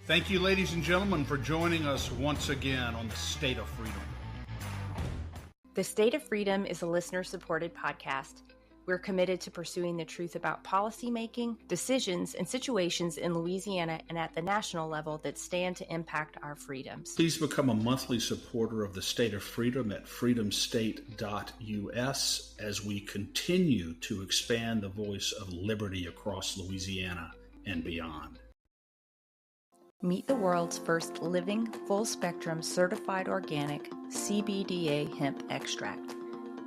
Thank you, ladies and gentlemen, for joining us once again on the State of Freedom. The State of Freedom is a listener-supported podcast. We're committed to pursuing the truth about policymaking, decisions, and situations in Louisiana and at the national level that stand to impact our freedoms. Please become a monthly supporter of the State of Freedom at freedomstate.us as we continue to expand the voice of liberty across Louisiana and beyond. Meet the world's first living, full-spectrum, certified organic CBDA hemp extract.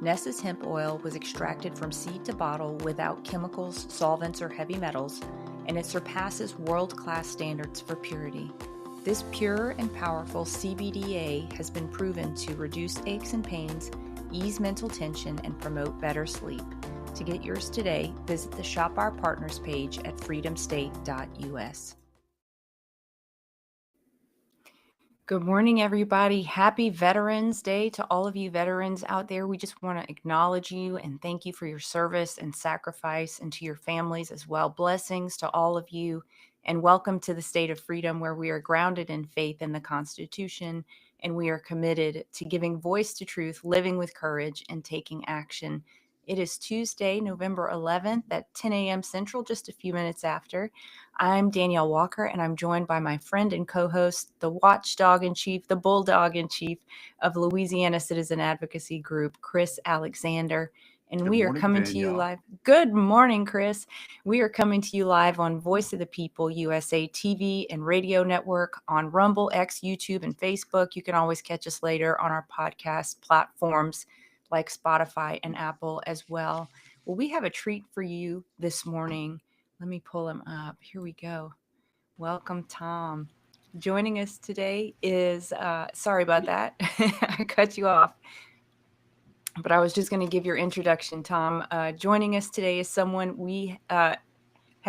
Ness's hemp oil was extracted from seed to bottle without chemicals, solvents, or heavy metals, and it surpasses world-class standards for purity. This pure and powerful CBDA has been proven to reduce aches and pains, ease mental tension, and promote better sleep. To get yours today, visit the Shop Our Partners page at freedomstate.us. Good morning, everybody. Happy Veterans Day to all of you veterans out there. We just want to acknowledge you and thank you for your service and sacrifice, and to your families as well. Blessings to all of you, and welcome to the State of Freedom, where we are grounded in faith in the Constitution, and we are committed to giving voice to truth, living with courage, and taking action. It is Tuesday, November 11th at 10 a.m. Central, just a few minutes after. I'm Danielle Walker, and I'm joined by my friend and co-host, the watchdog in chief, the bulldog in chief of Louisiana Citizen Advocacy Group, Chris Alexander. And we are coming to you live. Good morning, Chris. We are coming to you live on Voice of the People USA TV and radio network, on Rumble, X, YouTube, and Facebook. You can always catch us later on our podcast platforms like Spotify and Apple as well. Well, we have a treat for you this morning. Let me pull him up. Here we go. Welcome, Tom. Joining us today is, sorry about that. I cut you off. But I was just going to give your introduction, Tom. Joining us today is someone we have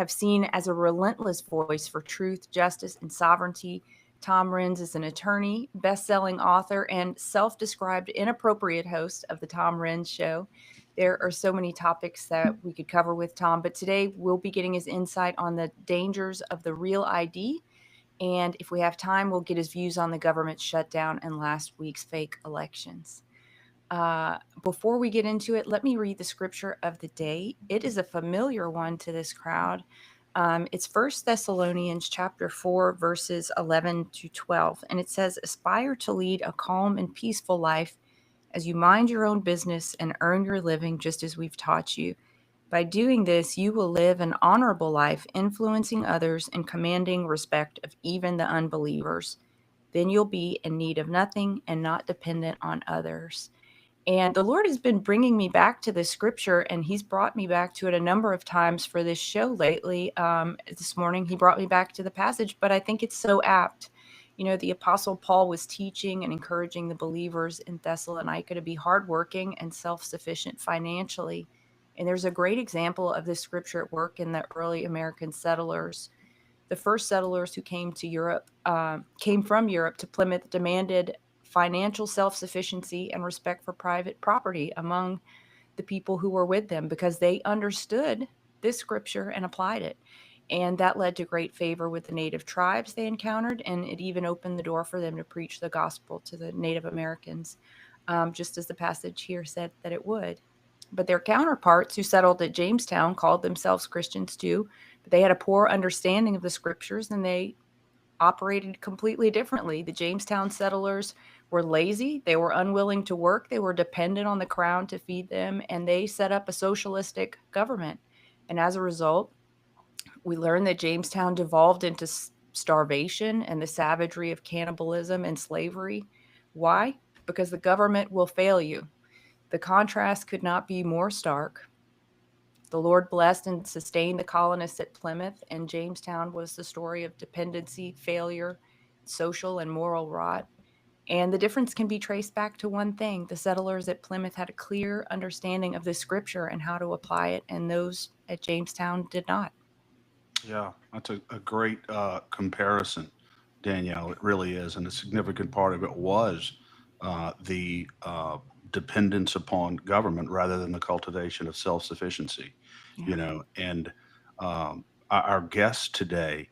seen as a relentless voice for truth, justice, and sovereignty. Tom Renz is an attorney, best-selling author, and self-described inappropriate host of The Tom Renz Show. There are so many topics that we could cover with Tom, but today we'll be getting his insight on the dangers of the real ID. And if we have time, we'll get his views on the government shutdown and last week's fake elections. Before we get into it, let me read the scripture of the day. It is a familiar one to this crowd. It's 1 Thessalonians chapter 4, verses 11 to 12. And it says, "Aspire to lead a calm and peaceful life as you mind your own business and earn your living just as we've taught you. By doing this, you will live an honorable life, influencing others and commanding respect of even the unbelievers. Then you'll be in need of nothing and not dependent on others." And the Lord has been bringing me back to this scripture, and he's brought me back to it a number of times for this show lately. This morning, he brought me back to the passage, but I think it's so apt. You know, the Apostle Paul was teaching and encouraging the believers in Thessalonica to be hardworking and self-sufficient financially. And there's a great example of this scripture at work in the early American settlers. The first settlers who came from Europe to Plymouth demanded financial self-sufficiency and respect for private property among the people who were with them, because they understood this scripture and applied it. And that led to great favor with the native tribes they encountered, and it even opened the door for them to preach the gospel to the Native Americans, just as the passage here said that it would. But their counterparts who settled at Jamestown called themselves Christians too, but they had a poor understanding of the scriptures, and they operated completely differently. The Jamestown settlers were lazy, they were unwilling to work, they were dependent on the crown to feed them, and they set up a socialistic government. And as a result, we learn that Jamestown devolved into starvation and the savagery of cannibalism and slavery. Why? Because the government will fail you. The contrast could not be more stark. The Lord blessed and sustained the colonists at Plymouth, and Jamestown was the story of dependency, failure, social and moral rot. And the difference can be traced back to one thing. The settlers at Plymouth had a clear understanding of the scripture and how to apply it, and those at Jamestown did not. Yeah, that's a great comparison, Danielle. It really is. And a significant part of it was the dependence upon government rather than the cultivation of self-sufficiency, Yeah. you know. And our guest today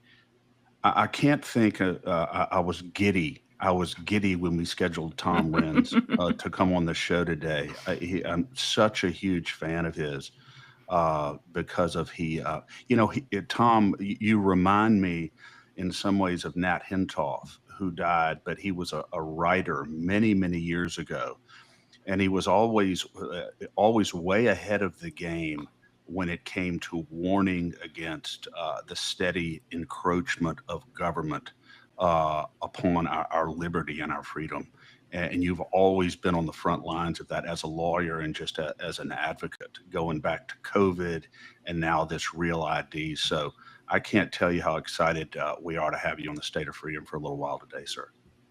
I can't think. I was giddy. I was giddy when we scheduled Tom Renz to come on the show today. I'm such a huge fan of his because of Tom. You remind me in some ways of Nat Hentoff, who died, but he was a writer many, many years ago, and he was always way ahead of the game when it came to warning against the steady encroachment of government upon our liberty and our freedom. And you've always been on the front lines of that as a lawyer and just as an advocate, going back to COVID and now this Real ID. So I can't tell you how excited we are to have you on the State of Freedom for a little while today, sir.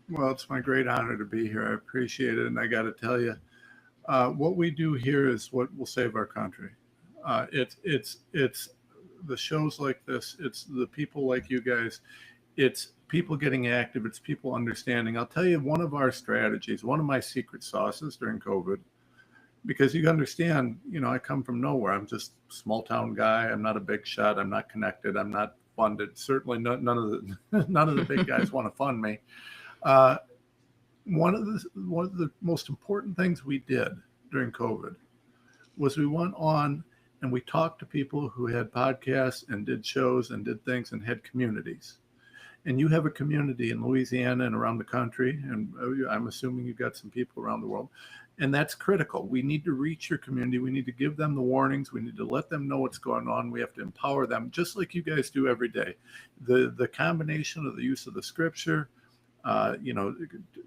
Well, it's my great honor to be here. I appreciate it. And I got to tell you, what we do here is what will save our country. It's the shows like this. It's the people like you guys. It's people getting active. It's people understanding. I'll tell you one of our strategies, one of my secret sauces during COVID, because you understand, I come from nowhere. I'm just a small town guy. I'm not a big shot. I'm not connected. I'm not funded. Certainly none of the big guys want to fund me. One of the most important things we did during COVID was we went on and we talked to people who had podcasts and did shows and did things and had communities. And you have a community in Louisiana and around the country, and I'm assuming you've got some people around the world. And that's critical. We need to reach your community. We need to give them the warnings. We need to let them know what's going on. We have to empower them, just like you guys do every day. The combination of the use of the scripture,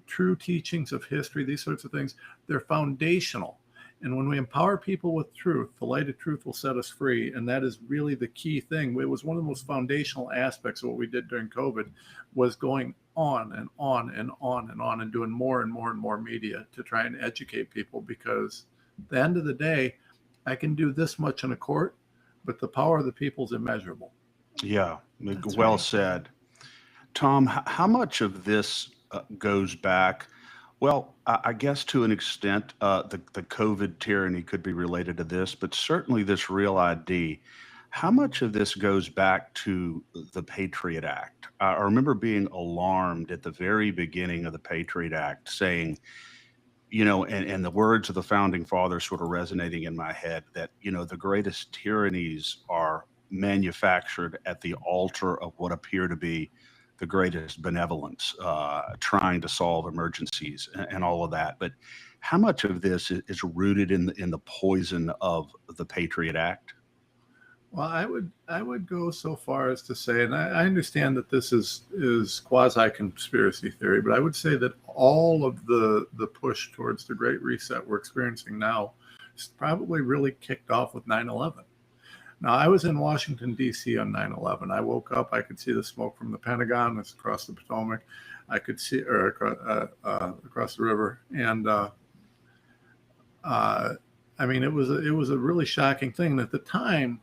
true teachings of history, these sorts of things, they're foundational. And when we empower people with truth, the light of truth will set us free. And that is really the key thing. It was one of the most foundational aspects of what we did during COVID, was going on and on and on and on and doing more and more and more media to try and educate people, because at the end of the day, I can do this much in a court, but the power of the people is immeasurable. Yeah, That's well right. said. Tom, how much of this goes back? Well, I guess to an extent, the COVID tyranny could be related to this, but certainly this Real ID. How much of this goes back to the Patriot Act? I remember being alarmed at the very beginning of the Patriot Act, saying, and the words of the founding fathers sort of resonating in my head, that, the greatest tyrannies are manufactured at the altar of what appear to be the greatest benevolence, trying to solve emergencies and all of that. But how much of this is rooted in the poison of the Patriot Act? Well, I would go so far as to say, and I understand that this is quasi conspiracy theory, but I would say that all of the push towards the Great Reset we're experiencing now is probably really kicked off with 9/11. Now, I was in Washington, D.C. on 9/11. I woke up, I could see the smoke from the Pentagon. It's across the Potomac. I could see, across the river. And it was a really shocking thing. And at the time,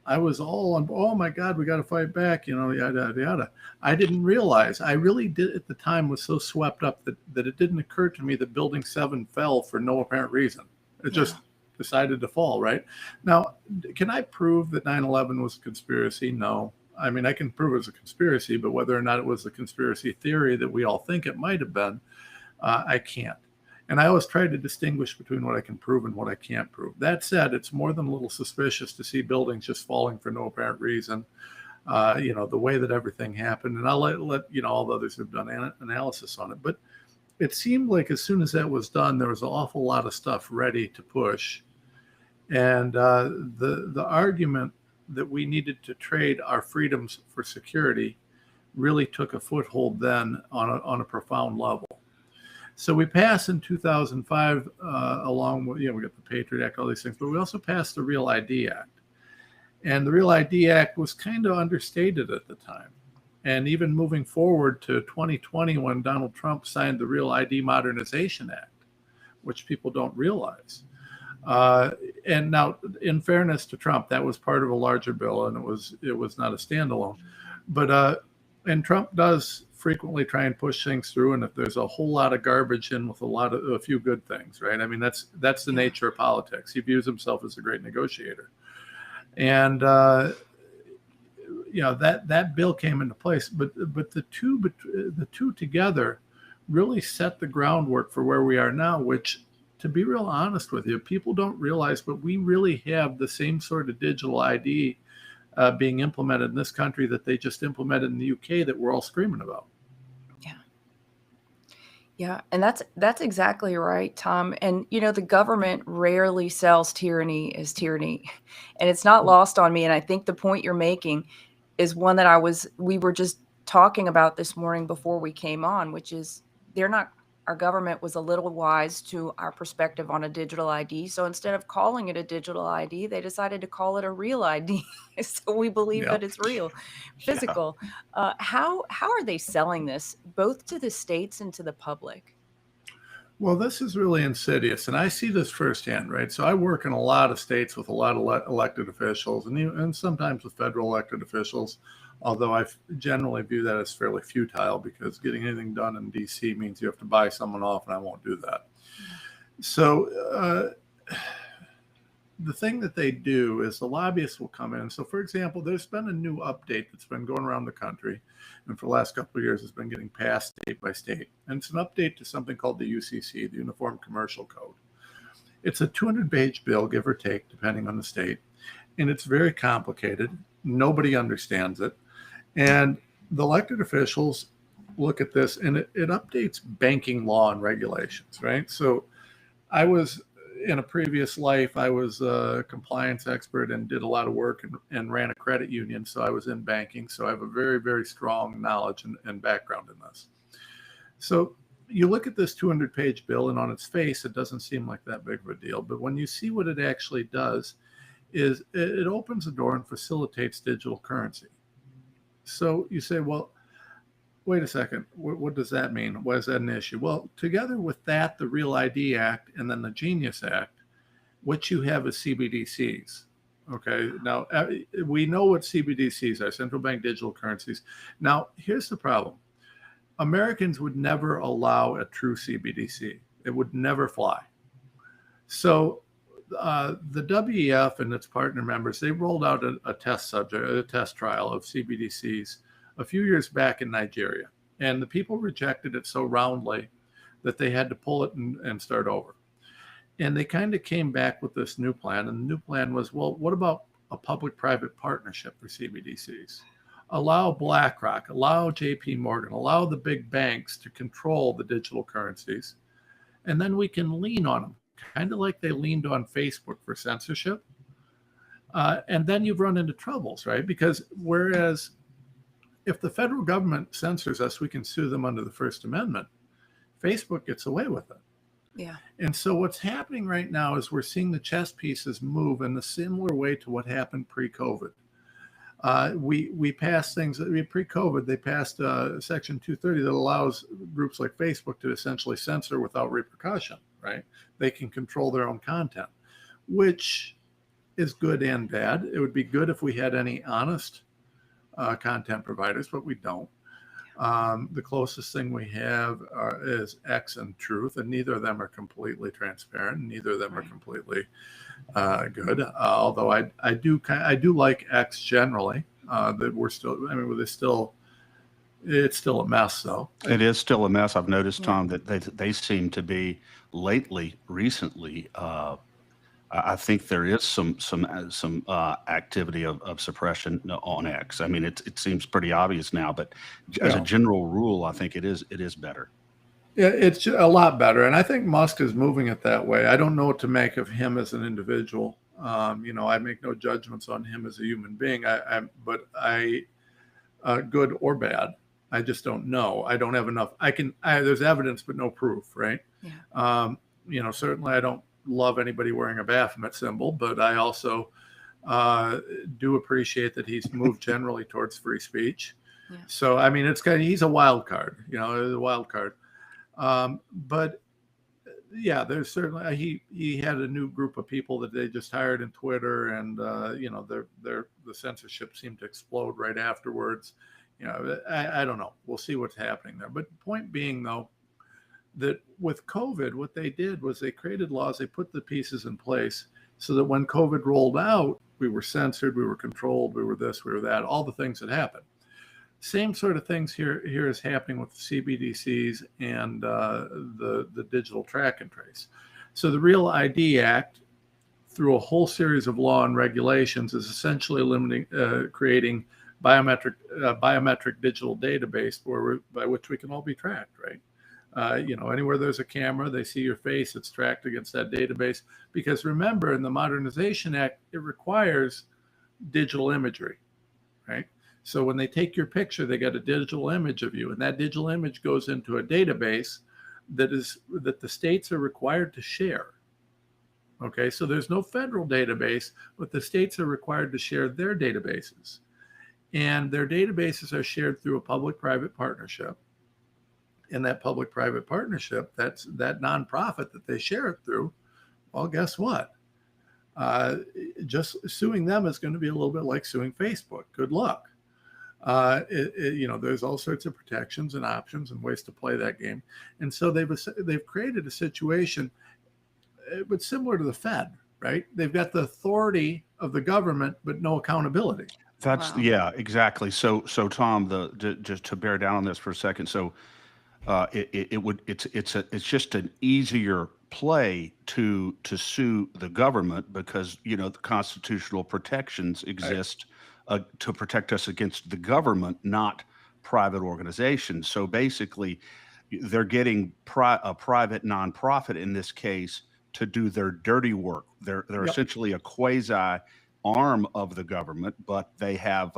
I was all on, oh my God, we got to fight back, yada, yada, yada. I didn't realize, I really did at the time, was so swept up that it didn't occur to me that Building 7 fell for no apparent reason. It just decided to fall, right? Now, can I prove that 9/11 was a conspiracy? No. I mean, I can prove it was a conspiracy, but whether or not it was a conspiracy theory that we all think it might have been, I can't. And I always try to distinguish between what I can prove and what I can't prove. That said, it's more than a little suspicious to see buildings just falling for no apparent reason, the way that everything happened. And I'll let all the others have done analysis on it. But it seemed like as soon as that was done, there was an awful lot of stuff ready to push. And the argument that we needed to trade our freedoms for security really took a foothold then on a profound level. So we passed in 2005, along with, we got the Patriot Act, all these things, but we also passed the Real ID Act. And the Real ID Act was kind of understated at the time. And even moving forward to 2020, when Donald Trump signed the Real ID Modernization Act, which people don't realize. And now, in fairness to Trump, that was part of a larger bill, and it was not a standalone. But and Trump does frequently try and push things through, and if there's a whole lot of garbage in with a few good things, right? I mean, that's the nature of politics. He views himself as a great negotiator, and that bill came into place, but the two together really set the groundwork for where we are now, which, to be real honest with you, people don't realize, but we really have the same sort of digital ID being implemented in this country that they just implemented in the UK that we're all screaming about. Yeah, and that's exactly right, Tom. And the government rarely sells tyranny as tyranny, and it's not lost on me. And I think the point you're making is one that we were just talking about this morning before we came on, which is our government was a little wise to our perspective on a digital ID. So instead of calling it a digital ID, they decided to call it a real ID. So we believe that it's real, physical. How are they selling this both to the states and to the public? Well, this is really insidious, and I see this firsthand, right? So I work in a lot of states with a lot of elected officials, and sometimes with federal elected officials, although I generally view that as fairly futile because getting anything done in D.C. means you have to buy someone off, and I won't do that. So the thing that they do is the lobbyists will come in. So, for example, there's been a new update that's been going around the country, and for the last couple of years, it's been getting passed state by state. And it's an update to something called the UCC, the Uniform Commercial Code. It's a 200-page bill, give or take, depending on the state, and it's very complicated. Nobody understands it. And the elected officials look at this, and it updates banking law and regulations, right? So in a previous life, I was a compliance expert and did a lot of work and ran a credit union. So I was in banking. So I have a very, very strong knowledge and background in this. So you look at this 200-page bill, and on its face, it doesn't seem like that big of a deal. But when you see what it actually does, is it opens the door and facilitates digital currency. So you say, well, wait a second, what does that mean? Why is that an issue? Well, together with that, the Real ID Act and then the Genius Act, what you have is CBDCs. Okay, now we know what CBDCs are, central bank digital currencies. Now, here's the problem. Americans would never allow a true CBDC. It would never fly. So the WEF and its partner members, they rolled out a test trial of CBDCs a few years back in Nigeria. And the people rejected it so roundly that they had to pull it and start over. And they kind of came back with this new plan. And the new plan was, well, what about a public-private partnership for CBDCs? Allow BlackRock, allow JP Morgan, allow the big banks to control the digital currencies. And then we can lean on them, kind of like they leaned on Facebook for censorship. And then you've run into troubles, right? Because whereas if the federal government censors us, we can sue them under the First Amendment. Facebook gets away with it. Yeah. And so what's happening right now is we're seeing the chess pieces move in a similar way to what happened pre-COVID. We passed things pre-COVID. They passed Section 230 that allows groups like Facebook to essentially censor without repercussion, right? They can control their own content, which is good and bad. It would be good if we had any honest content providers, but we don't. The closest thing we have is X and Truth, and neither of them are completely transparent. And neither of them are completely good. Although I do like X generally. That we're still. I mean, it's still a mess, though. It is still a mess. I've noticed, Tom, that they seem to be recently. I think there is some activity of suppression on X. I mean, it seems pretty obvious now, but as a general rule, I think it is better. Yeah, it's a lot better, and I think Musk is moving it that way. I don't know what to make of him as an individual. I make no judgments on him as a human being. But good or bad, I just don't know. I don't have enough. There's evidence, but no proof, right? Yeah. Certainly, I don't love anybody wearing a Baphomet symbol, but I also do appreciate that he's moved generally towards free speech. Yeah. So, I mean, he's a wild card, a wild card. But yeah, there's certainly, he had a new group of people that they just hired in Twitter, and, the censorship seemed to explode right afterwards. I don't know. We'll see what's happening there. But point being, though, that with COVID, what they did was they created laws, they put the pieces in place so that when COVID rolled out, we were censored, we were controlled, we were this, we were that, all the things that happened. Same sort of things here is happening with the CBDCs and the digital track and trace. So the Real ID Act, through a whole series of law and regulations, is essentially creating biometric digital database by which we can all be tracked, right? Anywhere there's a camera, they see your face, it's tracked against that database. Because remember, in the Modernization Act, it requires digital imagery, right? So when they take your picture, they get a digital image of you, and that digital image goes into a database that the states are required to share. Okay, so there's no federal database, but the states are required to share their databases. And their databases are shared through a public-private partnership. In that public-private partnership, that nonprofit that they share it through, well, guess what? Just suing them is going to be a little bit like suing Facebook. Good luck. There's all sorts of protections and options and ways to play that game. And so they've created a situation, but similar to the Fed, right? They've got the authority of the government, but no accountability. That's Wow. yeah, exactly. So Tom, just to bear down on this for a second. So it's just an easier play to sue the government because the constitutional protections exist to protect us against the government, not private organizations. So basically, they're getting a private nonprofit in this case to do their dirty work. They're Yep. essentially a quasi arm of the government, but they have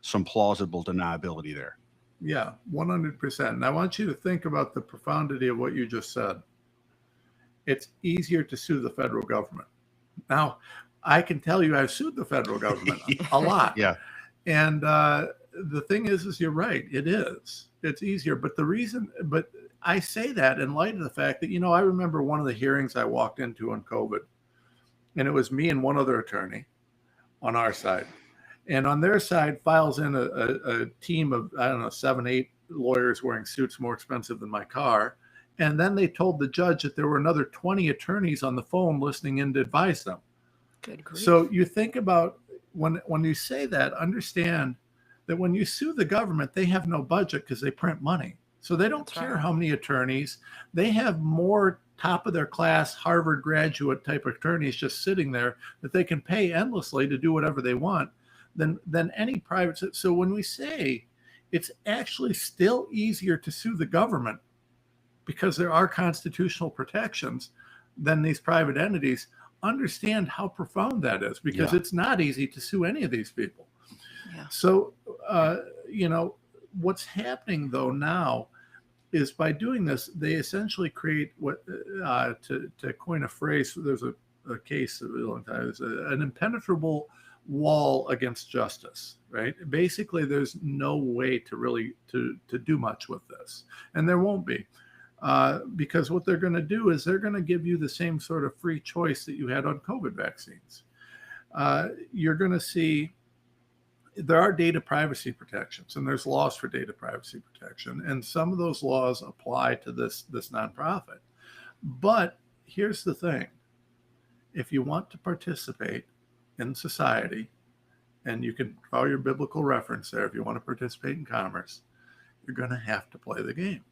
some plausible deniability there. Yeah, 100%. And I want you to think about the profundity of what you just said. It's easier to sue the federal government. Now, I can tell you I've sued the federal government a lot. Yeah. And the thing is you're right. It is. It's easier. But I say that in light of the fact that, I remember one of the hearings I walked into on COVID, and it was me and one other attorney on our side. And on their side files in a team of, 7, 8 lawyers wearing suits more expensive than my car. And then they told the judge that there were another 20 attorneys on the phone listening in to advise them. Good grief. So you think about when you say that, understand that when you sue the government, they have no budget because they print money. So they don't That's care right. how many attorneys. They have more top of their class Harvard graduate type attorneys just sitting there that they can pay endlessly to do whatever they want than any private. So when we say it's actually still easier to sue the government because there are constitutional protections than these private entities, understand how profound that is, because it's not easy to sue any of these people. Yeah. So, what's happening though now is by doing this, they essentially create what, to coin a phrase, there's a case a long time, there's an impenetrable wall against justice, right? Basically, there's no way to really to do much with this, and there won't be. Because what they're going to do is they're going to give you the same sort of free choice that you had on COVID vaccines. You're going to see there are data privacy protections, and there's laws for data privacy protection, and some of those laws apply to this nonprofit. But here's the thing: if you want to participate in society, and you can draw your biblical reference there, if you want to participate in commerce, you're going to have to play the game.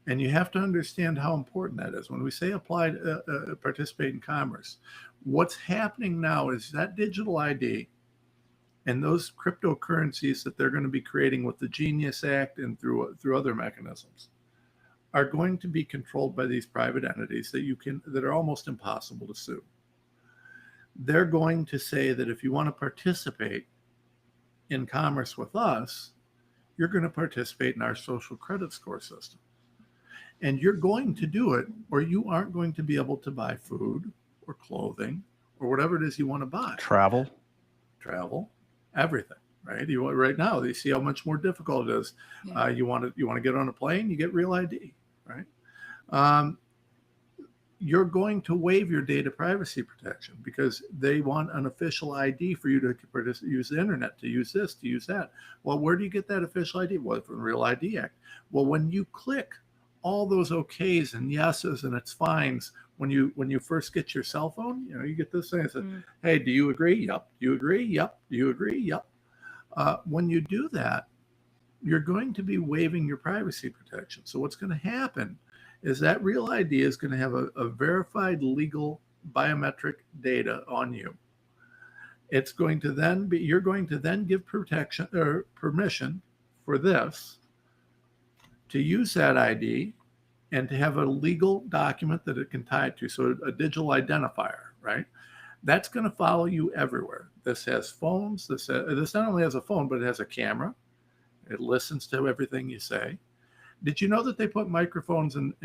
And you have to understand how important that is. When we say participate in commerce, what's happening now is that digital ID and those cryptocurrencies that they're going to be creating with the Genius Act and through other mechanisms are going to be controlled by these private entities that are almost impossible to sue. They're going to say that if you want to participate in commerce with us, you're going to participate in our social credit score system. And you're going to do it, or you aren't going to be able to buy food or clothing or whatever it is you want to buy. Travel, everything, right? Right now, you see how much more difficult it is. Yeah. You want to get on a plane, you get Real ID, right? You're going to waive your data privacy protection because they want an official ID for you to use the internet, to use this, to use that. Well, where do you get that official ID? Well, from the Real ID Act. Well, when you click all those okays and yeses and it's fines when you first get your cell phone. You get this thing that says, hey, do you agree? Yep. Do you agree? Yep. Do you agree? Yep. When you do that, you're going to be waiving your privacy protection. So what's going to happen is that Real ID is going to have a verified legal biometric data on you. It's going to then be, you're going to then give protection or permission for this to use that ID and to have a legal document that it can tie it to. So a digital identifier, right? That's going to follow you everywhere. This has phones. This not only has a phone, but it has a camera. It listens to everything you say. Did you know that they put microphones and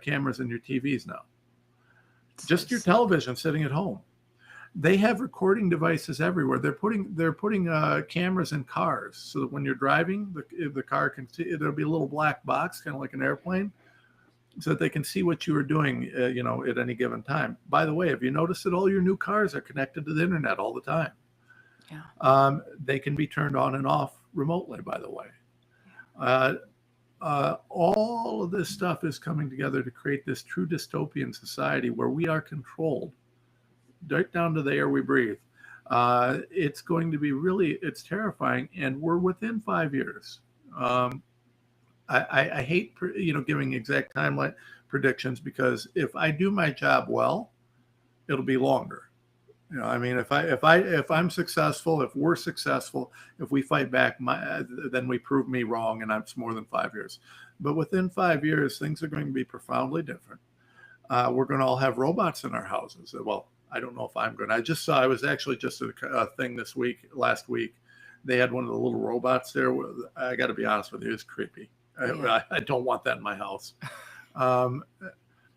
cameras in your TVs now? Just your television sitting at home. They have recording devices everywhere. They're putting cameras in cars so that when you're driving, the car can see. There'll be a little black box, kind of like an airplane, so that they can see what you are doing, at any given time. By the way, have you noticed that all your new cars are connected to the internet all the time? Yeah. They can be turned on and off remotely, by the way. All of this stuff is coming together to create this true dystopian society where we are controlled right down to the air we breathe. It's going to be it's terrifying, and we're within 5 years. I hate giving exact timeline predictions, because if I do my job well, it'll be longer. If I'm successful, if we're successful, if we fight back, then we prove me wrong, and it's more than 5 years. But within 5 years, things are going to be profoundly different. We're going to all have robots in our houses. Well, I don't know if I'm going to. I was actually just at a thing last week. They had one of the little robots there. I got to be honest with you, it's creepy. Yeah. I don't want that in my house.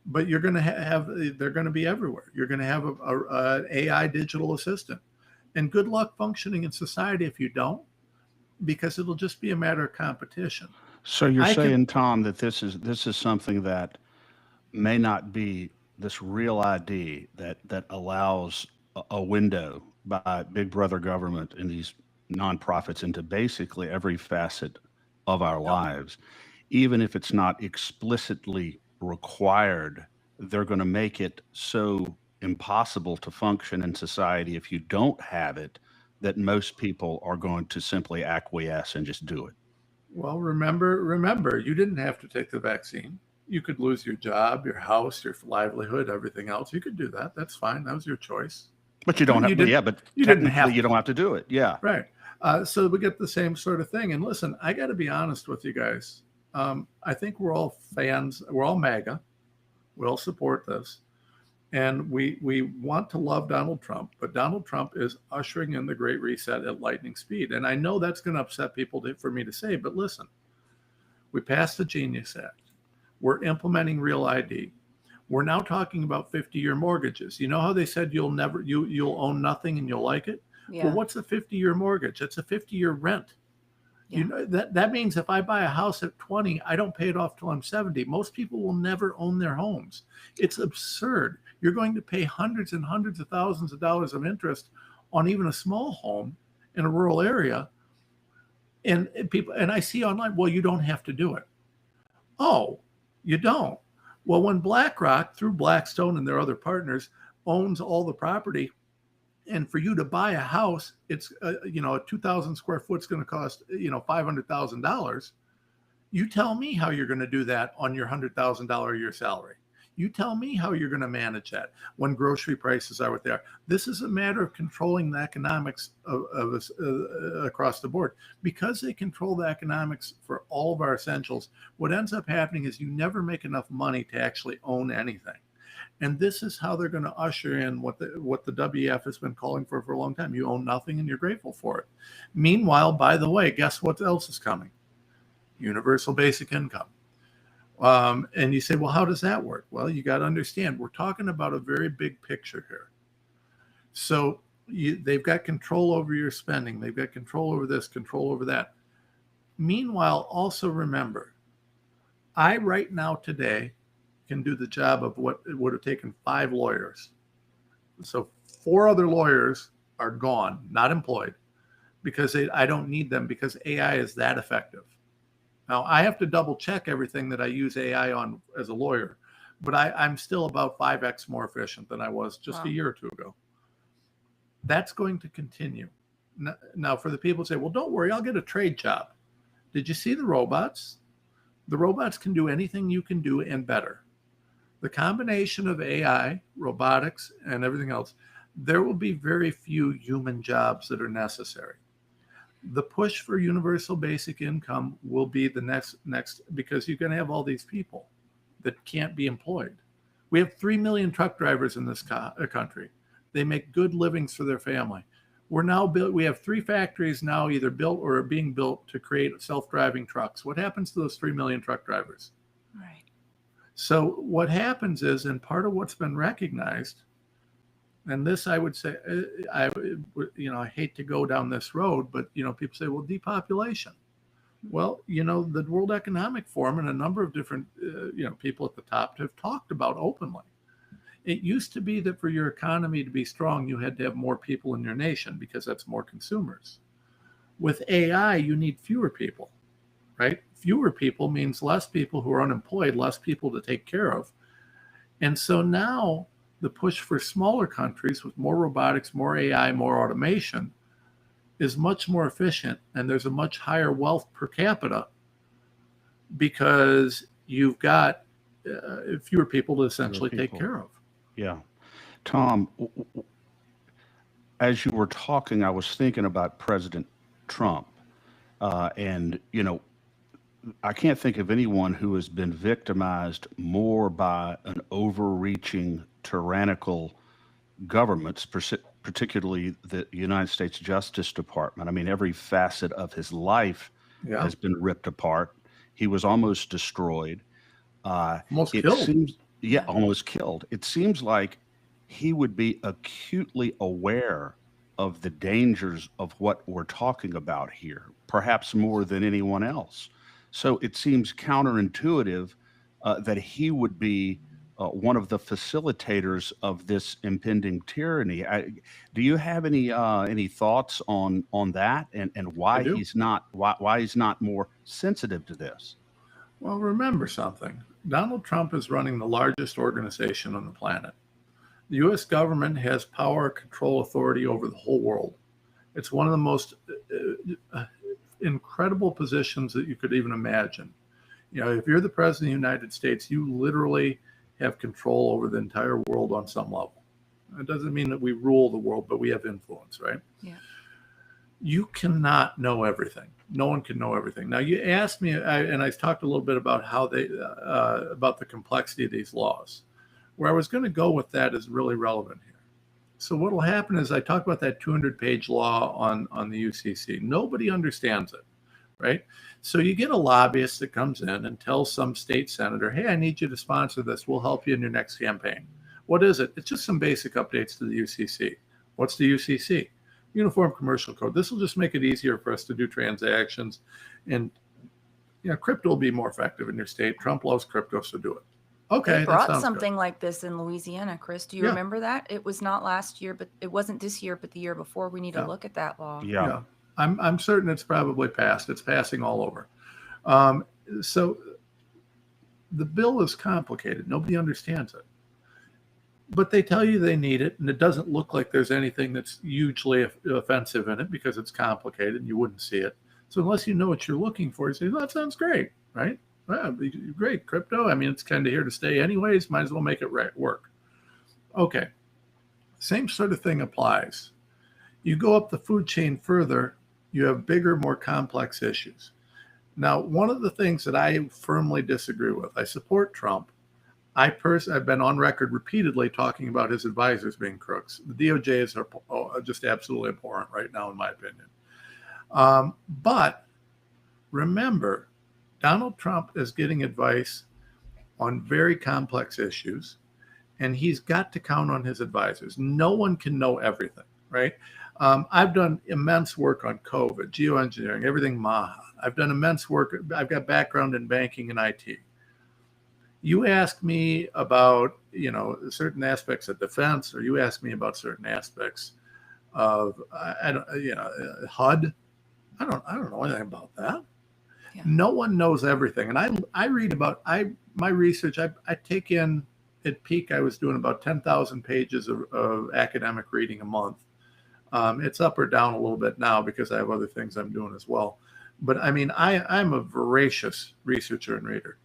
But you're going to they're going to be everywhere. You're going to have an AI digital assistant, and good luck functioning in society if you don't, because it'll just be a matter of competition. So you're saying, Tom, that this is something that may not be this Real ID that allows a window by Big Brother government and these nonprofits into basically every facet of our lives, even if it's not explicitly required. They're going to make it so impossible to function in society if you don't have it, that most people are going to simply acquiesce and just do it. Well, remember, you didn't have to take the vaccine. You could lose your job, your house, your livelihood, everything else. You could do that. That's fine. That was your choice. But you don't have to. Yeah, but you don't have to do it. Yeah. Right. So we get the same sort of thing. And listen, I got to be honest with you guys. I think we're all fans. We're all MAGA. We all support this. And we want to love Donald Trump, but Donald Trump is ushering in the Great Reset at lightning speed. And I know that's going to upset people for me to say, but listen, we passed the Genius Act. We're implementing Real ID. We're now talking about 50-year mortgages. You know how they said you'll own nothing and you'll like it? Yeah. Well, what's a 50-year mortgage? It's a 50-year rent. Yeah. That means if I buy a house at 20, I don't pay it off till I'm 70. Most people will never own their homes. It's absurd. You're going to pay hundreds and hundreds of thousands of dollars of interest on even a small home in a rural area. And I see online, well, you don't have to do it. Oh, you don't. Well, when BlackRock, through Blackstone and their other partners, owns all the property, and for you to buy a house, it's a 2,000 square foot is going to cost $500,000. You tell me how you're going to do that on your $100,000 a year salary. You tell me how you're going to manage that when grocery prices are what they are. This is a matter of controlling the economics of across the board. Because they control the economics for all of our essentials, what ends up happening is you never make enough money to actually own anything. And this is how they're going to usher in what the WEF has been calling for a long time. You own nothing and you're grateful for it. Meanwhile, by the way, guess what else is coming? Universal basic income. And you say, well, how does that work? Well, you got to understand, we're talking about a very big picture here. So they've got control over your spending. They've got control over this, control over that. Meanwhile, also remember, I right now today can do the job of what it would have taken 5 lawyers. So 4 other lawyers are gone, not employed, because I don't need them, because AI is that effective. Now, I have to double check everything that I use AI on as a lawyer, but I'm still about 5x more efficient than I was just a year or two ago. That's going to continue. Now, for the people who say, well, don't worry, I'll get a trade job. Did you see the robots? The robots can do anything you can do and better. The combination of AI, robotics, and everything else, there will be very few human jobs that are necessary. The push for universal basic income will be the next because you're going to have all these people that can't be employed. We have 3 million truck drivers in this country. They make good livings for their family. We have 3 factories now either built or are being built to create self-driving trucks. What happens to those 3 million truck drivers? Right. So what happens is, and part of what's been recognized, and this I would say, I hate to go down this road, but people say, well, depopulation. Well, the World Economic Forum and a number of different people at the top have talked about openly. It used to be that for your economy to be strong, you had to have more people in your nation because that's more consumers. With AI, you need fewer people, right? Fewer people means less people who are unemployed, less people to take care of. And so now the push for smaller countries with more robotics, more AI, more automation is much more efficient. And there's a much higher wealth per capita because you've got fewer people to essentially take care of. Yeah. Tom, as you were talking, I was thinking about President Trump. And I can't think of anyone who has been victimized more by an overreaching, tyrannical governments, particularly the United States Justice Department. I mean, every facet of his life has been ripped apart. He was almost destroyed. Almost killed. Almost killed. It seems like he would be acutely aware of the dangers of what we're talking about here, perhaps more than anyone else. So it seems counterintuitive that he would be one of the facilitators of this impending tyranny. Do you have any thoughts on that and why he's not more sensitive to this? Well, remember something. Donald Trump is running the largest organization on the planet. The U.S. government has power, control, authority over the whole world. It's one of the most incredible positions that you could even imagine. If you're the president of the United States, you literally have control over the entire world on some level. It doesn't mean that we rule the world, but we have influence, right? Yeah. You cannot know everything. No one can know everything. Now, you asked me, and I talked a little bit about how about the complexity of these laws. Where I was going to go with that is really relevant here. So what will happen is I talk about that 200-page law on the UCC. Nobody understands it, right? So you get a lobbyist that comes in and tells some state senator, hey, I need you to sponsor this. We'll help you in your next campaign. What is it? It's just some basic updates to the UCC. What's the UCC? Uniform Commercial Code. This will just make it easier for us to do transactions. And crypto will be more effective in your state. Trump loves crypto, so do it. Okay. They brought something like this in Louisiana, Chris. Do you Yeah. remember that? It was not last year, but it wasn't this year, but the year before. We need to look at that law. Yeah. I'm certain it's probably passed. It's passing all over. So the bill is complicated. Nobody understands it. But they tell you they need it, and it doesn't look like there's anything that's hugely offensive in it because it's complicated and you wouldn't see it. So unless you know what you're looking for, you say, oh, that sounds great, right? Well, great, crypto. I mean, it's kind of here to stay anyways. Might as well make it work. Okay. Same sort of thing applies. You go up the food chain further, you have bigger, more complex issues. Now, one of the things that I firmly disagree with, I support Trump. I've been on record repeatedly talking about his advisors being crooks. The DOJ is just absolutely abhorrent right now, in my opinion. But remember, Donald Trump is getting advice on very complex issues, and he's got to count on his advisors. No one can know everything, right? I've done immense work on COVID, geoengineering, everything MAHA. I've done immense work. I've got background in banking and IT. You ask me about, certain aspects of defense, or you ask me about certain aspects of, HUD. I don't know anything about that. Yeah. No one knows everything. And I read about, my research, I take in, at peak, I was doing about 10,000 pages of academic reading a month. It's up or down a little bit now because I have other things I'm doing as well. But I mean, I'm a voracious researcher and reader.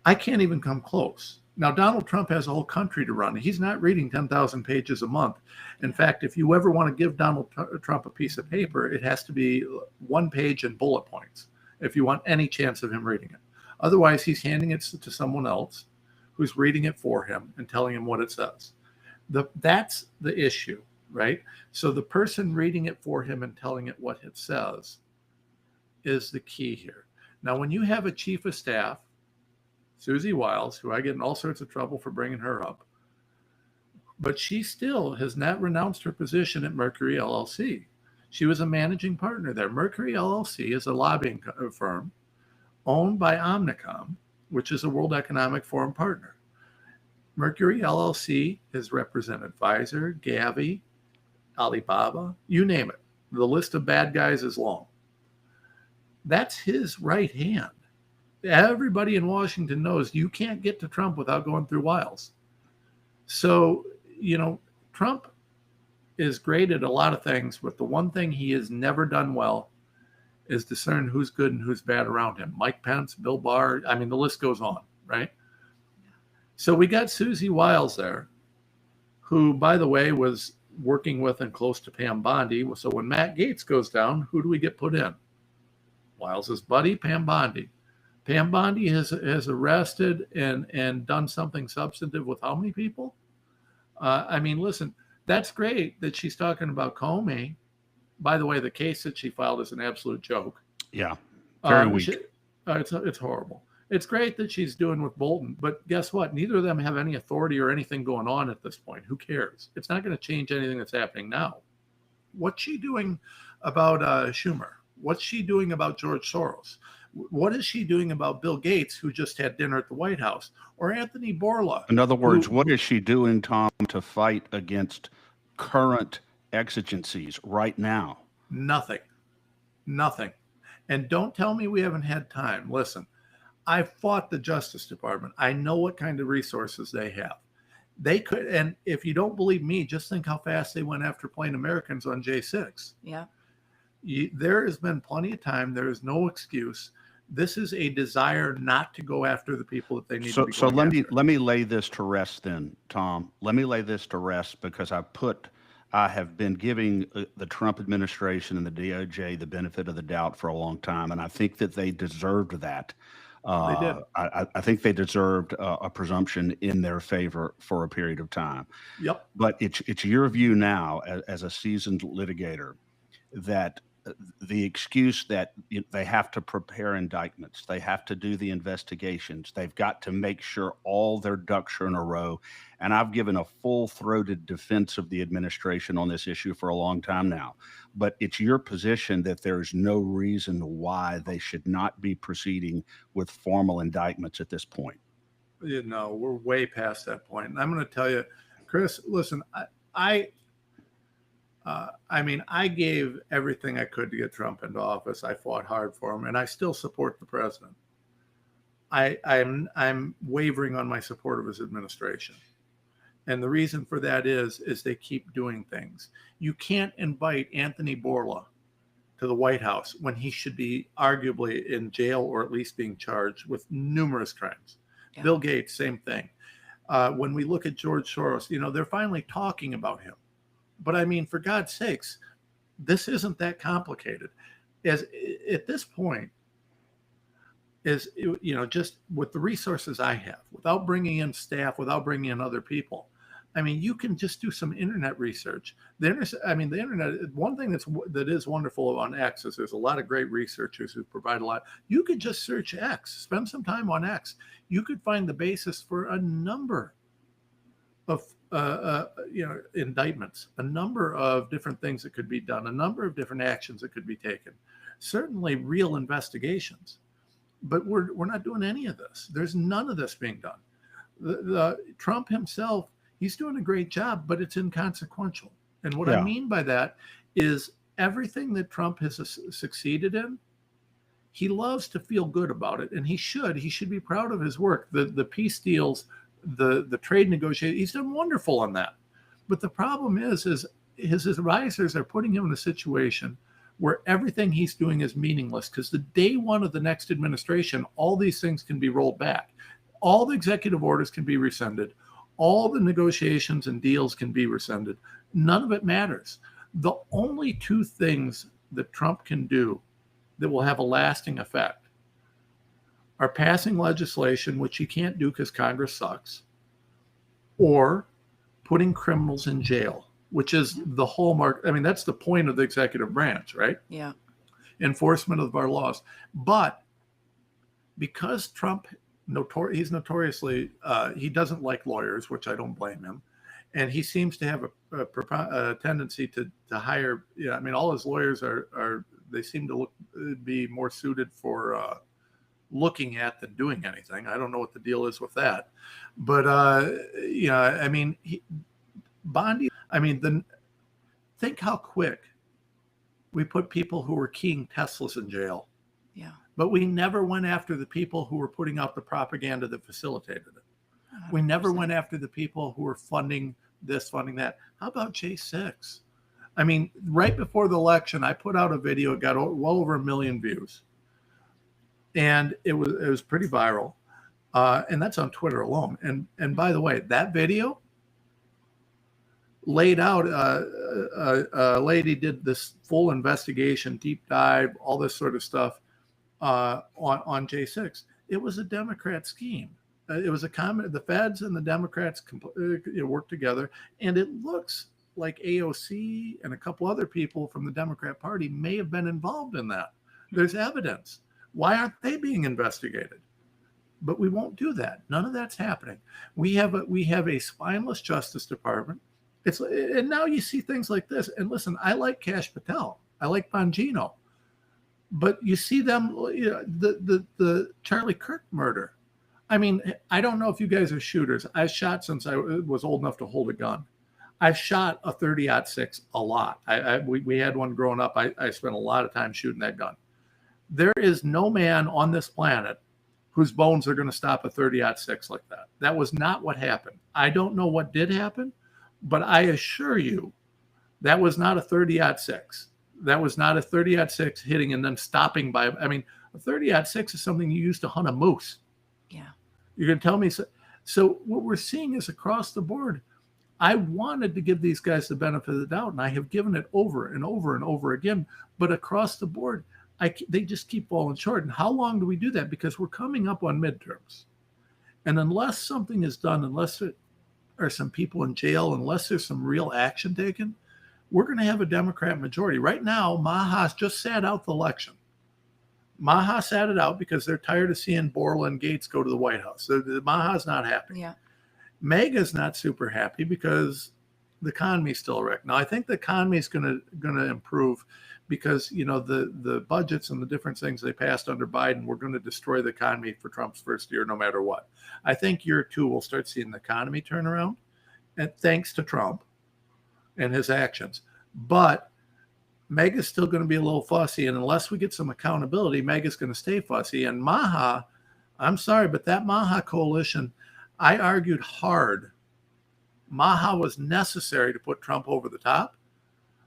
I can't even come close. Now, Donald Trump has a whole country to run. He's not reading 10,000 pages a month. In fact, if you ever want to give Donald Trump a piece of paper, it has to be 1 page and bullet points if you want any chance of him reading it. Otherwise, he's handing it to someone else who's reading it for him and telling him what it says. That's the issue, right? So the person reading it for him and telling it what it says is the key here. Now, when you have a chief of staff, Susie Wiles, who I get in all sorts of trouble for bringing her up, but she still has not renounced her position at Mercury LLC. She was a managing partner there. Mercury LLC is a lobbying firm owned by Omnicom, which is a World Economic Forum partner. Mercury LLC has represented Pfizer, Gavi, Alibaba, you name it. The list of bad guys is long. That's his right hand. Everybody in Washington knows you can't get to Trump without going through Wiles. So, Trump is great at a lot of things, but the one thing he has never done well is discern who's good and who's bad around him. Mike Pence, Bill Barr, I mean, the list goes on, right? So we got Susie Wiles there, who, by the way, was working with and close to Pam Bondi. So when Matt Gaetz goes down, who do we get put in? Wiles' buddy, Pam Bondi. Pam Bondi has arrested and done something substantive with how many people? I mean, listen, that's great that she's talking about Comey. By the way, the case that she filed is an absolute joke. Yeah, very weak. It's horrible. It's great that she's doing with Bolton, but guess what? Neither of them have any authority or anything going on at this point. Who cares? It's not going to change anything that's happening now. What's she doing about Schumer? What's she doing about George Soros? What is she doing about Bill Gates, who just had dinner at the White House, or Anthony Bourla? In other words, what is she doing, Tom, to fight against current exigencies right now? Nothing. And don't tell me we haven't had time. Listen, I fought the Justice Department. I know what kind of resources they have. They could, and if you don't believe me, just think how fast they went after plain Americans on J6. Yeah. There has been plenty of time. There is no excuse. This is a desire not to go after the people that they need to be going after. So let me lay this to rest then, Tom. Let me lay this to rest because I have been giving the Trump administration and the DOJ the benefit of the doubt for a long time, and I think that they deserved that. They did. I think they deserved a presumption in their favor for a period of time. Yep. But it's your view now, as a seasoned litigator, that the excuse that they have to prepare indictments, they have to do the investigations, they've got to make sure all their ducks are in a row. And I've given a full-throated defense of the administration on this issue for a long time now. But it's your position that there's no reason why they should not be proceeding with formal indictments at this point. We're way past that point. And I'm going to tell you, Chris, listen, I gave everything I could to get Trump into office. I fought hard for him, and I still support the president. I'm wavering on my support of his administration. And the reason for that is they keep doing things. You can't invite Anthony Bourla to the White House when he should be arguably in jail or at least being charged with numerous crimes. Yeah. Bill Gates, same thing. When we look at George Soros, they're finally talking about him. But I mean, for God's sakes, this isn't that complicated. As at this point, just with the resources I have, without bringing in staff, without bringing in other people, I mean, you can just do some internet research. The internet. One thing that is wonderful on X is there's a lot of great researchers who provide a lot. You could just search X, spend some time on X. You could find the basis for a number of indictments, a number of different things that could be done, a number of different actions that could be taken, certainly real investigations. But we're not doing any of this. There's none of this being done. The Trump himself, he's doing a great job, but it's inconsequential. And what I mean by that is everything that Trump has succeeded in he loves to feel good about it, and he should be proud of his work. The peace deals, the trade negotiations, he's done wonderful on that. But the problem is his advisors are putting him in a situation where everything he's doing is meaningless, because the day one of the next administration, all these things can be rolled back. All the executive orders can be rescinded. All the negotiations and deals can be rescinded. None of it matters. The only two things that Trump can do that will have a lasting effect are passing legislation, which he can't do because Congress sucks, or putting criminals in jail, which is the hallmark. I mean, that's the point of the executive branch, right? Yeah. Enforcement of our laws. But because Trump, he's notoriously, he doesn't like lawyers, which I don't blame him. And he seems to have a tendency to hire, I mean, all his lawyers they seem to be more suited for looking at than doing anything. I don't know what the deal is with that. But, I mean, Bondi, think how quick we put people who were keying Teslas in jail. Yeah. But we never went after the people who were putting out the propaganda that facilitated it. 100%. We never went after the people who were funding this, funding that. How about J6? I mean, right before the election, I put out a video. It got well over 1 million views. And it was pretty viral. And that's on Twitter alone. And by the way, that video laid out, a lady did this full investigation, deep dive, all this sort of stuff on J6. It was a Democrat scheme. It was the feds and the Democrats worked together, and it looks like AOC and a couple other people from the Democrat Party may have been involved in that. There's evidence. Why aren't they being investigated? But we won't do that. None of that's happening. We have a spineless Justice Department. And now you see things like this. And listen, I like Kash Patel. I like Bongino. But you see them, the Charlie Kirk murder. I mean, I don't know if you guys are shooters. I've shot since I was old enough to hold a gun. I've shot a 30-06 a lot. We had one growing up. I spent a lot of time shooting that gun. There is no man on this planet whose bones are going to stop a 30-06 like that. That was not what happened. I don't know what did happen, but I assure you that was not a 30-06. That was not a 30-06 hitting and then stopping by. I mean, a 30-06 is something you use to hunt a moose. Yeah. You're going to tell me so what we're seeing is across the board. I wanted to give these guys the benefit of the doubt, and I have given it over and over and over again. But across the board, they just keep falling short. And how long do we do that? Because we're coming up on midterms. And unless something is done, unless there are some people in jail, unless there's some real action taken, we're going to have a Democrat majority. Right now, Maha's just sat out the election. Maha sat it out because they're tired of seeing Borrell and Gates go to the White House. Maha's not happy. Yeah. Mega's not super happy because the economy's still wrecked. Now, I think the economy is going to improve because, the budgets and the different things they passed under Biden were going to destroy the economy for Trump's first year, no matter what. I think year two, we'll start seeing the economy turn around, and thanks to Trump and his actions. But Mega's still going to be a little fussy, and unless we get some accountability, Mega's going to stay fussy. And Maha, I'm sorry, but that Maha coalition, I argued hard. Maha was necessary to put Trump over the top.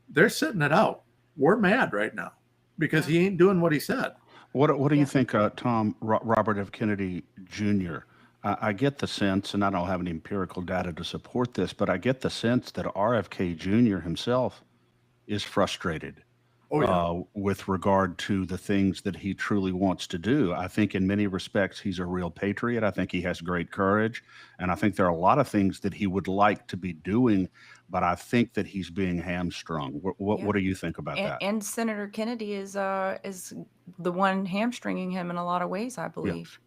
They're sitting it out. We're mad right now because he ain't doing what he said. What do you think, Tom, Robert F. Kennedy Jr.? I get the sense, and I don't have any empirical data to support this, but I get the sense that RFK Jr. himself is frustrated with regard to the things that he truly wants to do. I think in many respects, he's a real patriot. I think he has great courage. And I think there are a lot of things that he would like to be doing, but I think that he's being hamstrung. What do you think about that? And Senator Kennedy is the one hamstringing him in a lot of ways, I believe. Yeah.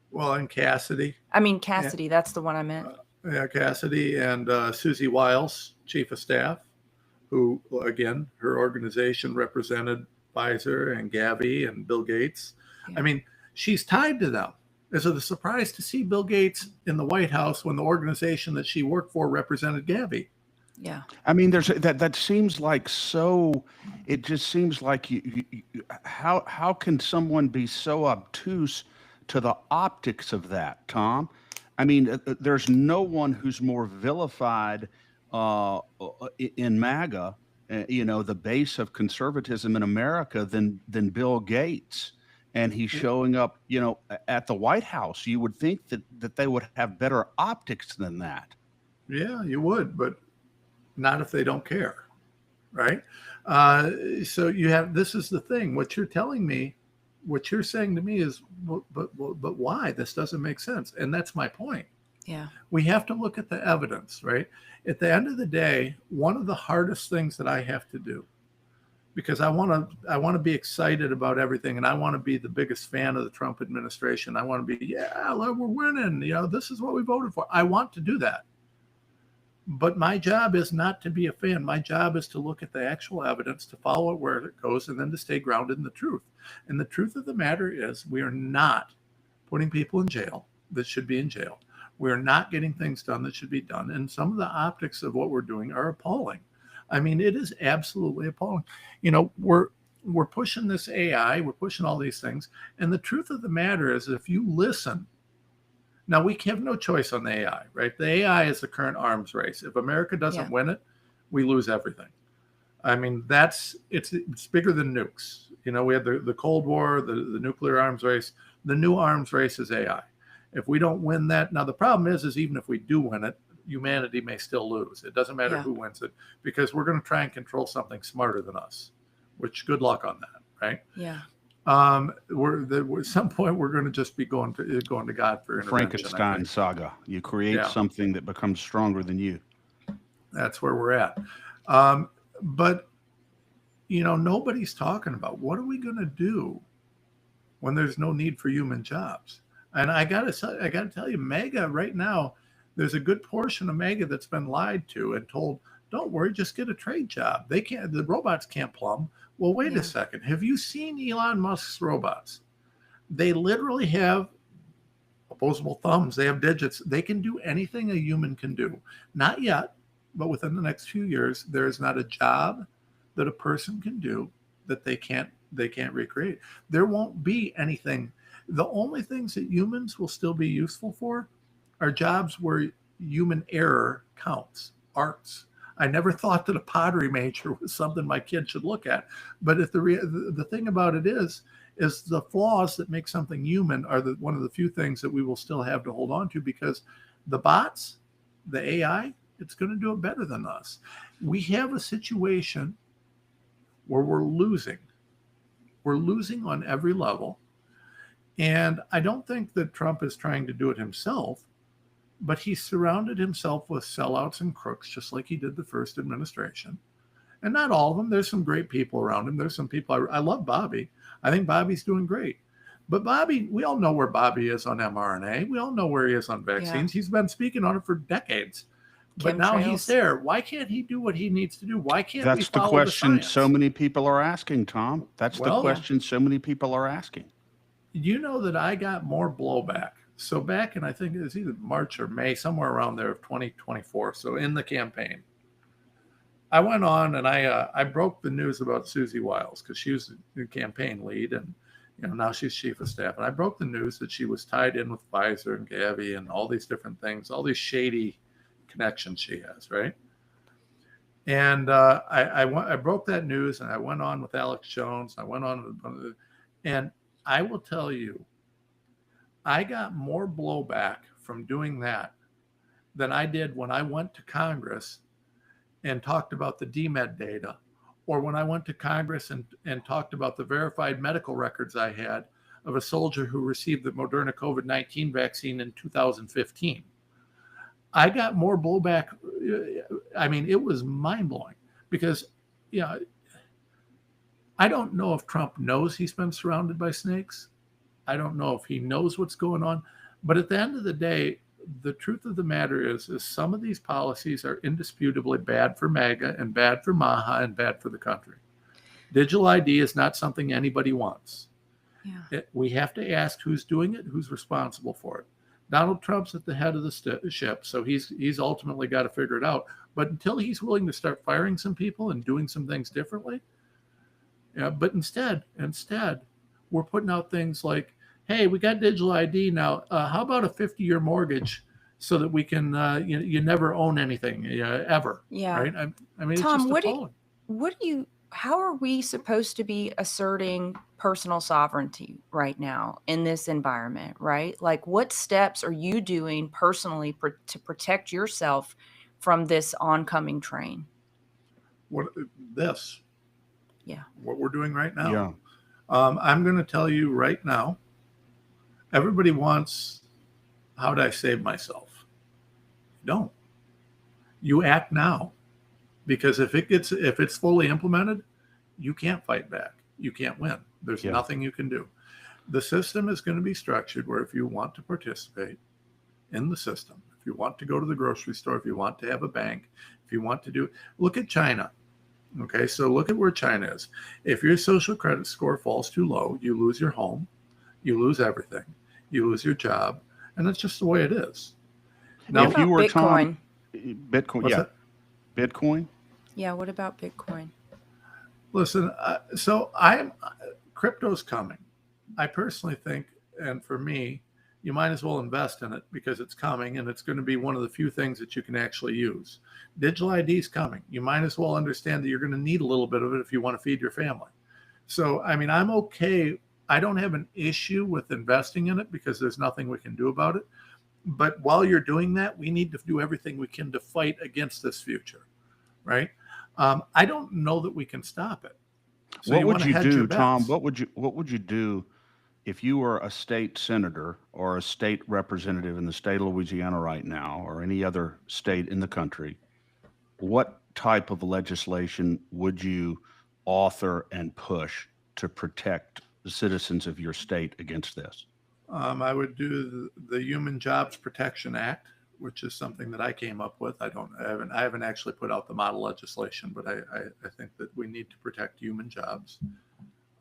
Well, and Cassidy. Cassidy, that's the one I meant. Cassidy and Susie Wiles, Chief of Staff, who, again, her organization represented Pfizer and Gavi and Bill Gates. Yeah. I mean, she's tied to them. Is it a surprise to see Bill Gates in the White House when the organization that she worked for represented Gavi? Yeah. I mean, there's that seems like so. It just seems like how can someone be so obtuse to the optics of that, Tom? I mean, there's no one who's more vilified in MAGA, the base of conservatism in America than Bill Gates, and he's showing up, at the White House. You would think that they would have better optics than that. Yeah, you would, but not if they don't care, right? So this is the thing. What you're telling me, what you're saying to me is, but why? This doesn't make sense. And that's my point. Yeah. We have to look at the evidence, right? At the end of the day, one of the hardest things that I have to do, because I want to be excited about everything, and I want to be the biggest fan of the Trump administration. I want to be, we're winning. This is what we voted for. I want to do that. But my job is not to be a fan. My job is to look at the actual evidence, to follow it where it goes, and then to stay grounded in the truth. And the truth of the matter is, we are not putting people in jail that should be in jail. We're not getting things done that should be done. And some of the optics of what we're doing are appalling. I mean, it is absolutely appalling. We're pushing this AI, we're pushing all these things. And the truth of the matter is, if you listen, now we have no choice on the AI, right? The AI is the current arms race. If America doesn't win it, we lose everything. I mean, it's bigger than nukes. We had the Cold War, the nuclear arms race. The new arms race is AI. If we don't win that, now the problem is even if we do win it, humanity may still lose. It doesn't matter who wins it, because we're going to try and control something smarter than us, which good luck on that, right? Yeah. At some point we're going to just be going to God for intervention. Frankenstein saga. You create something that becomes stronger than you. That's where we're at. But nobody's talking about what are we going to do when there's no need for human jobs. And I got to tell you, MAGA right now, there's a good portion of MAGA that's been lied to and told, don't worry, just get a trade job. The robots can't plumb. Well, wait a second. Have you seen Elon Musk's robots? They literally have opposable thumbs. They have digits. They can do anything a human can do. Not yet, but within the next few years, there is not a job that a person can do that they can't recreate. There won't be anything. The only things that humans will still be useful for are jobs where human error counts. Arts. I never thought that a pottery major was something my kid should look at. But if the thing about it is the flaws that make something human are one of the few things that we will still have to hold on to, because the bots, the AI, it's going to do it better than us. We have a situation where we're losing. We're losing on every level. And I don't think that Trump is trying to do it himself, but he surrounded himself with sellouts and crooks, just like he did the first administration. And not all of them. There's some great people around him. There's some people. I love Bobby. I think Bobby's doing great. But Bobby, we all know where Bobby is on mRNA. We all know where he is on vaccines. Yeah. He's been speaking on it for decades. But now he's there. Why can't he do what he needs to do? Why can't we follow the science? That's the question so many people are asking, Tom. That's the question so many people are asking. You know that I got more blowback. So back in, I think it was either March or May, somewhere around there of 2024. So in the campaign, I went on and I broke the news about Susie Wiles, because she was the campaign lead, and now she's chief of staff. And I broke the news that she was tied in with Pfizer and Gavi and all these different things, all these shady connections she has, right? And I broke that news, and I went on with Alex Jones. I went on, and I will tell you, I got more blowback from doing that than I did when I went to Congress and talked about the DMED data, or when I went to Congress and talked about the verified medical records I had of a soldier who received the Moderna COVID-19 vaccine in 2015. I got more blowback. I mean, it was mind-blowing, because, I don't know if Trump knows he's been surrounded by snakes. I don't know if he knows what's going on. But at the end of the day, the truth of the matter is some of these policies are indisputably bad for MAGA and bad for MAHA and bad for the country. Digital ID is not something anybody wants. Yeah. We have to ask who's doing it, who's responsible for it. Donald Trump's at the head of the ship, so he's ultimately got to figure it out. But until he's willing to start firing some people and doing some things differently, yeah. But instead, we're putting out things like, "Hey, we got digital ID now. How about a 50-year mortgage so that we can you never own anything ever?" Yeah. Right? I mean, Tom, it's just appalling. how are we supposed to be asserting personal sovereignty right now in this environment, right? Like, what steps are you doing personally to protect yourself from this oncoming train? What this? Yeah. What we're doing right now. Yeah. I'm going to tell you right now. Everybody wants, how would I save myself? Don't. You act now, because if it's fully implemented, you can't fight back. You can't win. There's nothing you can do. The system is going to be structured where if you want to participate in the system, if you want to go to the grocery store, if you want to have a bank, if you want to look at China. Okay, so look at where China is. If your social credit score falls too low, you lose your home, you lose everything, you lose your job, and that's just the way it is. Now, if you were Bitcoin? Bitcoin, yeah, that? Bitcoin. Yeah, what about Bitcoin? Listen, crypto's coming. I personally think, and for me, you might as well invest in it because it's coming and it's going to be one of the few things that you can actually use. Digital ID is coming. You might as well understand that you're going to need a little bit of it if you want to feed your family. So, I mean, I'm okay. I don't have an issue with investing in it because there's nothing we can do about it. But while you're doing that, we need to do everything we can to fight against this future, right? I don't know that we can stop it. So what would you do, Tom? bets. What would you do if you were a state senator or a state representative in the state of Louisiana right now, or any other state in the country? What type of legislation would you author and push to protect the citizens of your state against this? I would do the Human Jobs Protection Act, which is something that I came up with. I haven't actually put out the model legislation, but I think that we need to protect human jobs.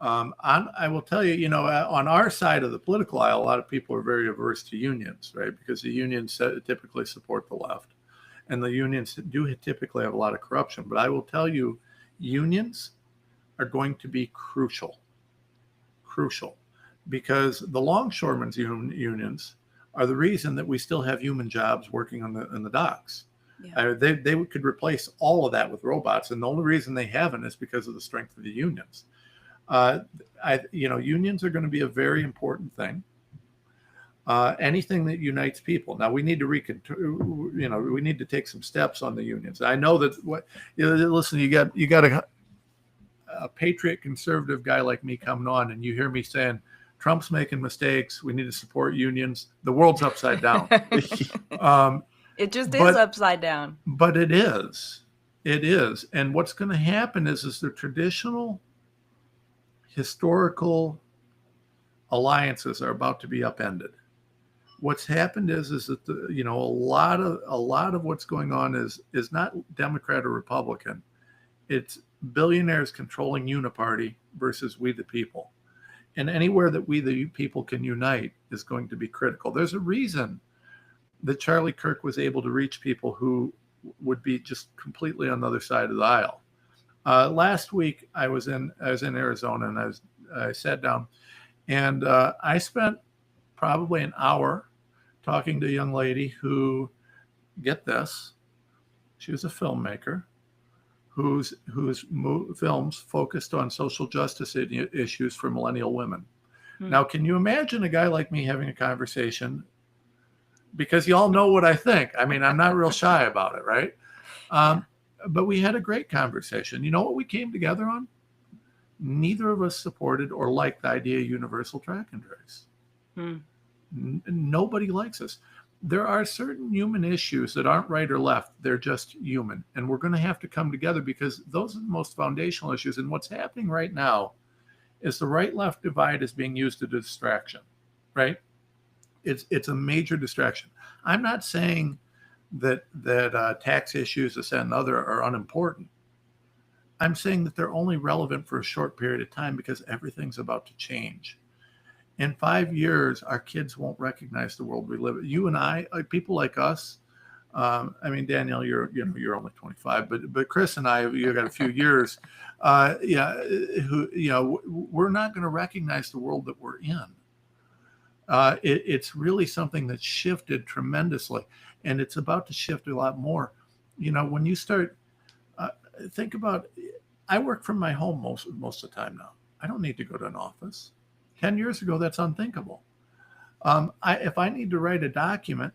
I will tell you, on our side of the political aisle, a lot of people are very averse to unions, right? Because the unions typically support the left, and the unions do typically have a lot of corruption. But I will tell you, unions are going to be crucial, because the longshoremen's unions are the reason that we still have human jobs working in the docks. Yeah. They could replace all of that with robots, and the only reason they haven't is because of the strength of the unions. Unions are going to be a very important thing. Anything that unites people. Now we need to we need to take some steps on the unions. I know that listen, you got a patriot conservative guy like me coming on, and you hear me saying Trump's making mistakes. We need to support unions. The world's upside down. It just is upside down. But it is. And what's going to happen is the traditional historical alliances are about to be upended. What's happened is that a lot of what's going on is not Democrat or Republican. It's billionaires controlling uniparty versus we the people. And anywhere that we the people can unite is going to be critical. There's a reason that Charlie Kirk was able to reach people who would be just completely on the other side of the aisle. Last week I was in Arizona, and I sat down, and I spent probably an hour talking to a young lady who, get this, she was a filmmaker whose films focused on social justice issues for millennial women. Now, can you imagine a guy like me having a conversation? Because you all know what I think. I mean, I'm not real shy about it, right? But we had a great conversation. You know what we came together on? Neither of us supported or liked the idea of universal track and trace. Nobody likes us. There are certain human issues that aren't right or left. They're just human. And we're going to have to come together because those are the most foundational issues. And what's happening right now is the right-left divide is being used as a distraction, right? It's a major distraction. I'm not saying that tax issues, this and other, are unimportant. I'm saying that they're only relevant for a short period of time because everything's about to change. In 5 years, our kids won't recognize the world we live in. You and I, people like us. I mean, Danielle, you're only 25, but Chris and I, you got a few years. We're not going to recognize the world that we're in. It's really something that's shifted tremendously, and it's about to shift a lot more. When you start, think about, I work from my home most of the time now. I don't need to go to an office. 10 years ago, that's unthinkable. If I need to write a document,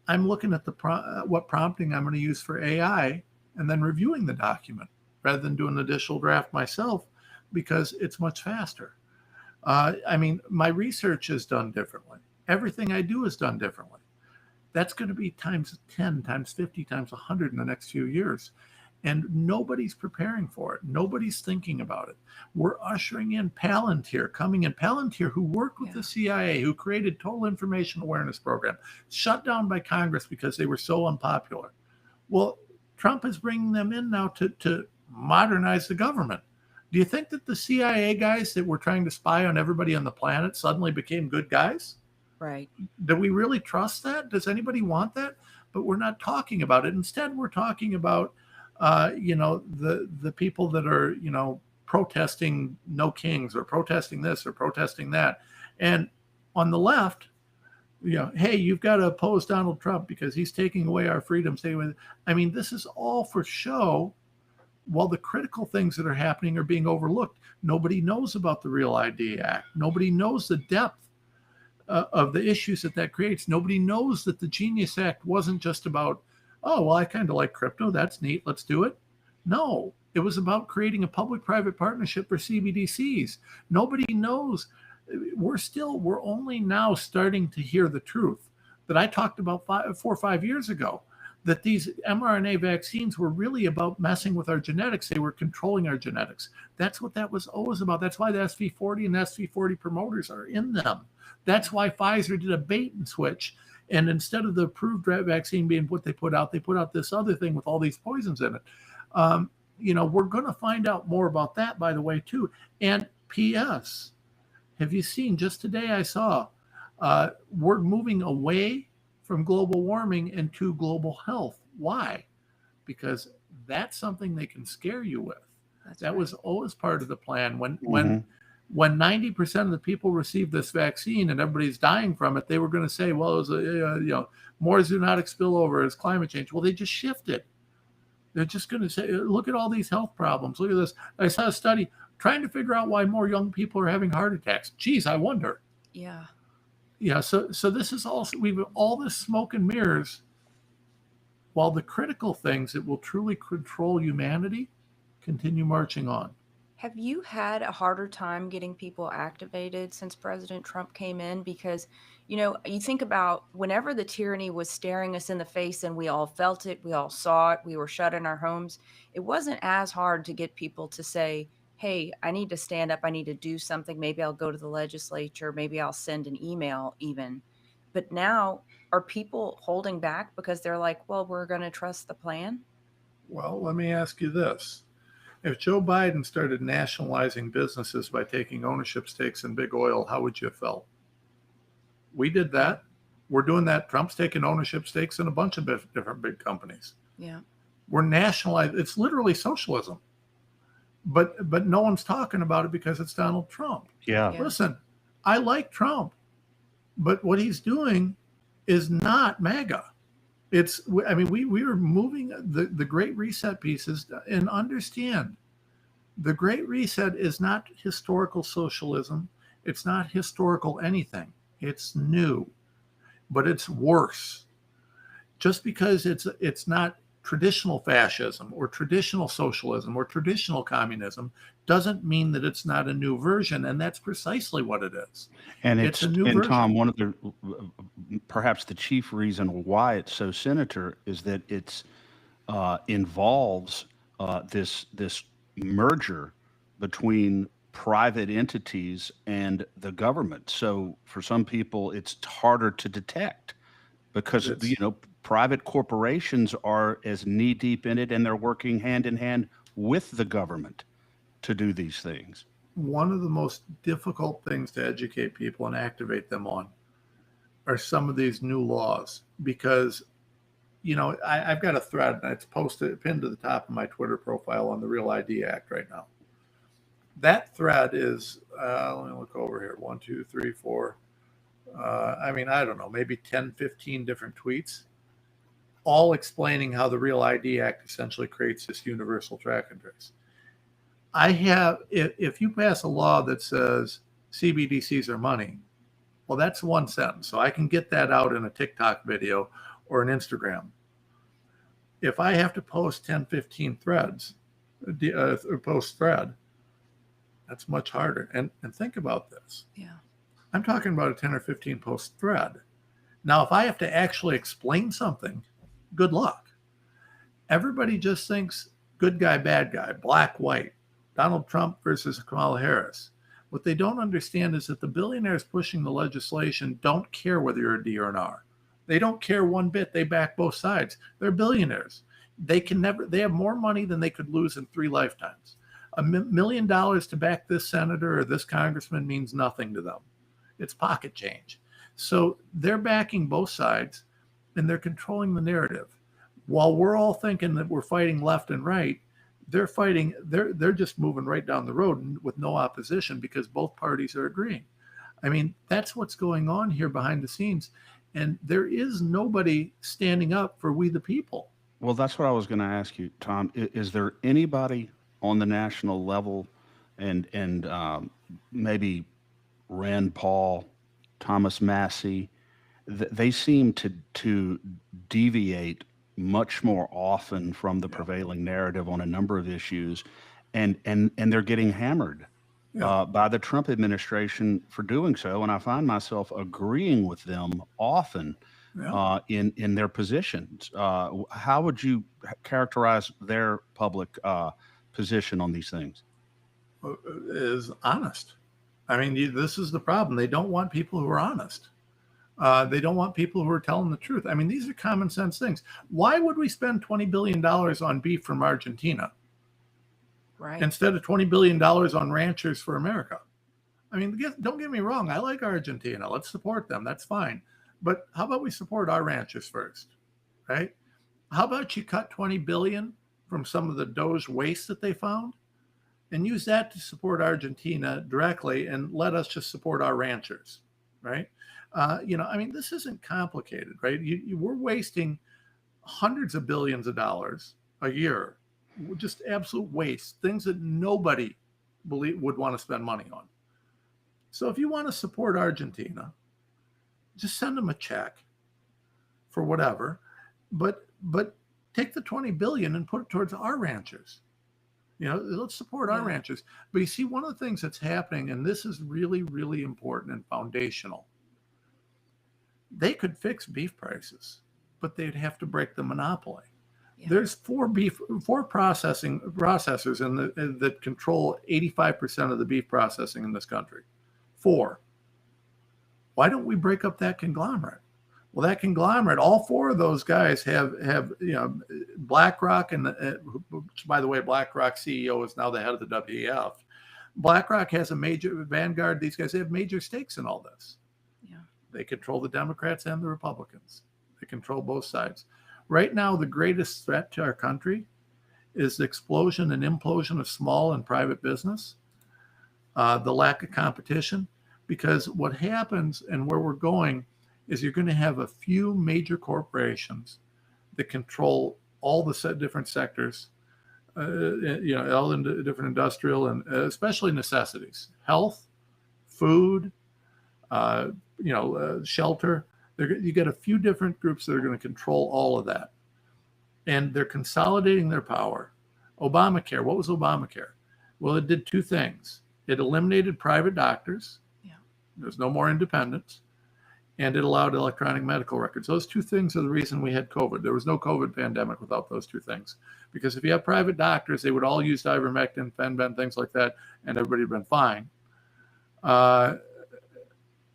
I'm looking at what prompting I'm going to use for AI and then reviewing the document rather than doing the initial draft myself, because it's much faster. My research is done differently. Everything I do is done differently. That's going to be times 10, times 50, times 100 in the next few years. And nobody's preparing for it. Nobody's thinking about it. We're ushering in Palantir, Palantir, who worked with the CIA, who created Total Information Awareness Program, shut down by Congress because they were so unpopular. Well, Trump is bringing them in now to modernize the government. Do you think that the CIA guys that were trying to spy on everybody on the planet suddenly became good guys? Right. Do we really trust that? Does anybody want that? But we're not talking about it. Instead, we're talking about the people that are, protesting no kings, or protesting this or protesting that. And on the left, hey, you've got to oppose Donald Trump because he's taking away our freedoms. This is all for show, while the critical things that are happening are being overlooked. Nobody knows about the Real ID Act. Nobody knows the depth of the issues that creates. Nobody knows that the Genius Act wasn't just about, oh, well, I kind of like crypto. That's neat. Let's do it. No, it was about creating a public-private partnership for CBDCs. Nobody knows. We're only now starting to hear the truth that I talked about 4 or 5 years ago, that these mRNA vaccines were really about messing with our genetics. They were controlling our genetics. That's what that was always about. That's why the SV40 and SV40 promoters are in them. That's why Pfizer did a bait and switch. And instead of the approved vaccine being what they put out this other thing with all these poisons in it. We're going to find out more about that, by the way, too. And P.S., have you seen, just today I saw, we're moving away from global warming into global health. Why? Because that's something they can scare you with. That was always part of the plan. When 90% of the people received this vaccine and everybody's dying from it, they were going to say, well, it was more zoonotic spillover as climate change. Well, they just shifted. They're just going to say, look at all these health problems. Look at this. I saw a study trying to figure out why more young people are having heart attacks. Geez, I wonder. Yeah. Yeah. So this is we've all this smoke and mirrors, while the critical things that will truly control humanity continue marching on. Have you had a harder time getting people activated since President Trump came in? Because, you think about whenever the tyranny was staring us in the face and we all felt it, we all saw it, we were shut in our homes, it wasn't as hard to get people to say, hey, I need to stand up, I need to do something. Maybe I'll go to the legislature, maybe I'll send an email even. But now, are people holding back because they're like, well, we're going to trust the plan? Well, let me ask you this. If Joe Biden started nationalizing businesses by taking ownership stakes in big oil, how would you have felt? We did that. We're doing that. Trump's taking ownership stakes in a bunch of different big companies. Yeah. We're nationalizing. It's literally socialism. But no one's talking about it because it's Donald Trump. Yeah. Listen, I like Trump, but what he's doing is not MAGA. We are moving the Great Reset pieces, and understand the Great Reset is not historical socialism. It's not historical anything. It's new, but it's worse. Just because it's not traditional fascism or traditional socialism or traditional communism doesn't mean that it's not a new version, and that's precisely what it is. And it's a new and version. Tom, one of the perhaps the chief reason why it's so sinister is that it's involves this merger between private entities and the government. So for some people, it's harder to detect because private corporations are as knee deep in it, and they're working hand in hand with the government to do these things. one of the most difficult things to educate people and activate them on are some of these new laws, because, I've got a thread and it's pinned to the top of my Twitter profile on the Real ID Act right now. That thread is, let me look over here, 1, 2, 3, 4. I don't know, maybe 10, 15 different tweets, all explaining how the Real ID Act essentially creates this universal track and trace. If you pass a law that says CBDCs are money, well, that's one sentence. So I can get that out in a TikTok video or an Instagram. If I have to post 10, 15 threads, post thread, that's much harder. And think about this. Yeah. I'm talking about a 10 or 15 post thread. Now, if I have to actually explain something, good luck. Everybody just thinks good guy, bad guy, black, white, Donald Trump versus Kamala Harris. What they don't understand is that the billionaires pushing the legislation don't care whether you're a D or an R. They don't care one bit. They back both sides. They're billionaires. They have more money than they could lose in 3 lifetimes. $1 million to back this senator or this congressman means nothing to them. It's pocket change. So they're backing both sides and they're controlling the narrative. While we're all thinking that we're fighting left and right, they're just moving right down the road with no opposition because both parties are agreeing. That's what's going on here behind the scenes. And there is nobody standing up for we the people. Well, that's what I was going to ask you, Tom. Is there anybody on the national level and maybe Rand Paul, Thomas Massey, they seem to deviate much more often from the prevailing narrative on a number of issues, and they're getting hammered by the Trump administration for doing so. And I find myself agreeing with them often in their positions. How would you characterize their public position on these things? Is honest. This is the problem. They don't want people who are honest. They don't want people who are telling the truth. These are common sense things. Why would we spend $20 billion on beef from Argentina? Right. Instead of $20 billion on ranchers for America? Don't get me wrong. I like Argentina. Let's support them. That's fine. But how about we support our ranchers first, right? How about you cut $20 billion from some of the Doge waste that they found and use that to support Argentina directly and let us just support our ranchers, right? This isn't complicated, right? We're wasting hundreds of billions of dollars a year, just absolute waste, things that nobody would want to spend money on. So if you want to support Argentina, just send them a check for whatever, but take the 20 billion and put it towards our ranchers. Let's support our ranchers. But you see, one of the things that's happening, and this is really, really important and foundational, they could fix beef prices, but they'd have to break the monopoly. Yeah. There's 4 processors that control 85% of the beef processing in this country. 4. Why don't we break up that conglomerate? Well, that conglomerate, all 4 of those guys have BlackRock, which, by the way, BlackRock CEO is now the head of the WEF. BlackRock has a major Vanguard. These guys have major stakes in all this. Yeah. They control the Democrats and the Republicans. They control both sides. Right now, the greatest threat to our country is the explosion and implosion of small and private business, the lack of competition, because what happens and where we're going is you're going to have a few major corporations that control all the different sectors, all the different industrial and especially necessities, health, food, shelter. You get a few different groups that are going to control all of that. And they're consolidating their power. Obamacare, what was Obamacare? Well, it did 2 things. It eliminated private doctors. Yeah. There's no more independence. And it allowed electronic medical records. Those 2 things are the reason we had COVID. There was no COVID pandemic without those 2 things. Because if you have private doctors, they would all use ivermectin, Fenben, things like that, and everybody would have been fine. Or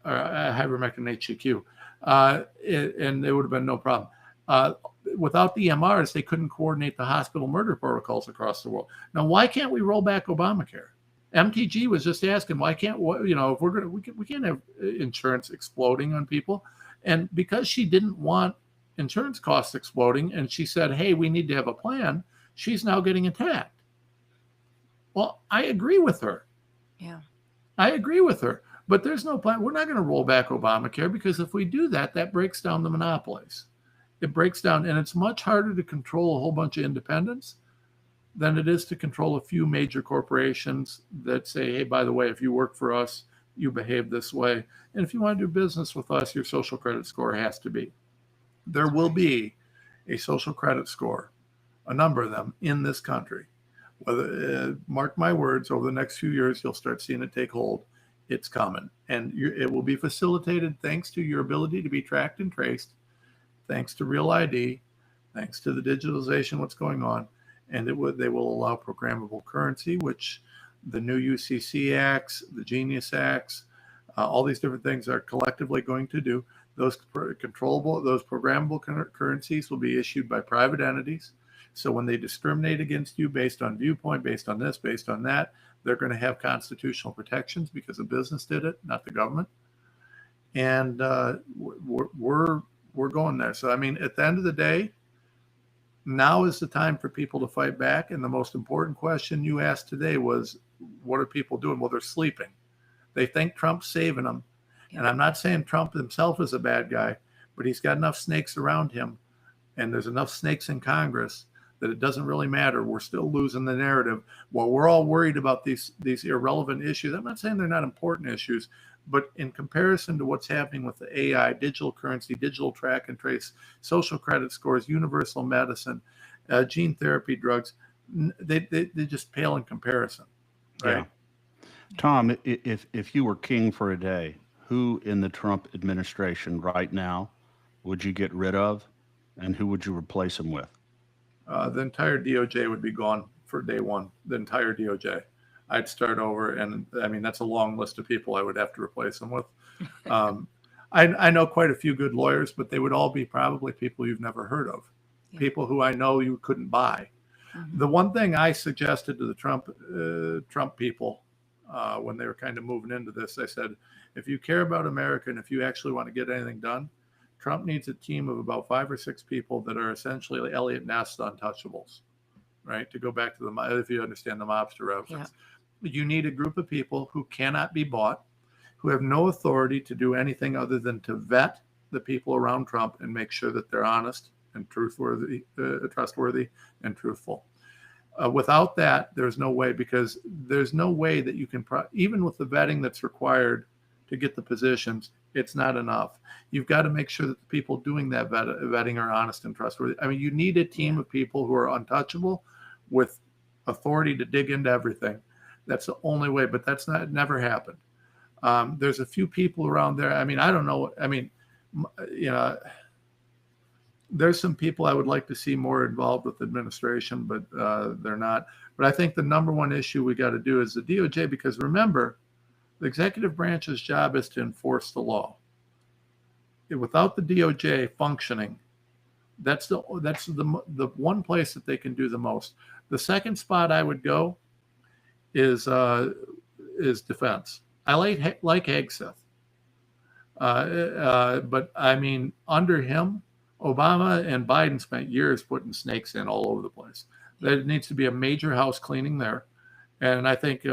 ivermectin HCQ. And there would have been no problem. Without the EMRs, they couldn't coordinate the hospital murder protocols across the world. Now, why can't we roll back Obamacare? MTG was just asking, why can't, if we're going to, we can't have insurance exploding on people. And because she didn't want insurance costs exploding, and she said, hey, we need to have a plan, she's now getting attacked. Well, I agree with her. Yeah. I agree with her. But there's no plan. We're not going to roll back Obamacare, because if we do that, that breaks down the monopolies. It breaks down, and it's much harder to control a whole bunch of independents than it is to control a few major corporations that say, hey, by the way, if you work for us, you behave this way. And if you want to do business with us, your social credit score has to be. There will be a social credit score, a number of them in this country. Whether, mark my words, over the next few years, you'll start seeing it take hold. It's coming. And it will be facilitated thanks to your ability to be tracked and traced, thanks to Real ID, thanks to the digitalization, what's going on. And they will allow programmable currency, which the new UCC acts, the Genius acts, all these different things are collectively going to do. Those programmable currencies will be issued by private entities. So when they discriminate against you based on viewpoint, based on this, based on that, they're going to have constitutional protections because a business did it, not the government. And we're going there. So I mean, at the end of the day, now is the time for people to fight back. And the most important question you asked today was, what are people doing? Well, they're sleeping. They think Trump's saving them. Yeah. And I'm not saying Trump himself is a bad guy, but he's got enough snakes around him, and there's enough snakes in Congress that it doesn't really matter. We're still losing the narrative. While we're all worried about these irrelevant issues, I'm not saying they're not important issues, but in comparison to what's happening with the AI, digital currency, digital track and trace, social credit scores, universal medicine, gene therapy drugs, they just pale in comparison. Right? Yeah. Tom, if you were king for a day, who in the Trump administration right now would you get rid of, and who would you replace him with? The entire DOJ would be gone for day one. The entire DOJ. I'd start over, and I mean, that's a long list of people I would have to replace them with. I know quite a few good lawyers, but they would all be probably people you've never heard of, people who I know you couldn't buy. Mm-hmm. The one thing I suggested to the Trump people when they were kind of moving into this, I said, if you care about America and if you actually want to get anything done, Trump needs a team of about 5 or 6 people that are essentially Elliot Ness untouchables, right? To go back to if you understand the mobster reference. Yeah. You need a group of people who cannot be bought, who have no authority to do anything other than to vet the people around Trump and make sure that they're honest and trustworthy and truthful. Without that, there's no way, because there's no way that you can, even with the vetting that's required to get the positions, it's not enough. You've got to make sure that the people doing that vetting are honest and trustworthy. I mean, you need a team of people who are untouchable with authority to dig into everything. That's the only way, but never happened. There's a few people around there. I mean, I don't know. I mean, there's some people I would like to see more involved with administration, but they're not. But I think the number one issue we got to do is the DOJ, because remember, the executive branch's job is to enforce the law. Without the DOJ functioning, that's the one place that they can do the most. The second spot I would go is defense. I like Hegseth, but I mean, under him, Obama and Biden spent years putting snakes in all over the place. There needs to be a major house cleaning there. And I think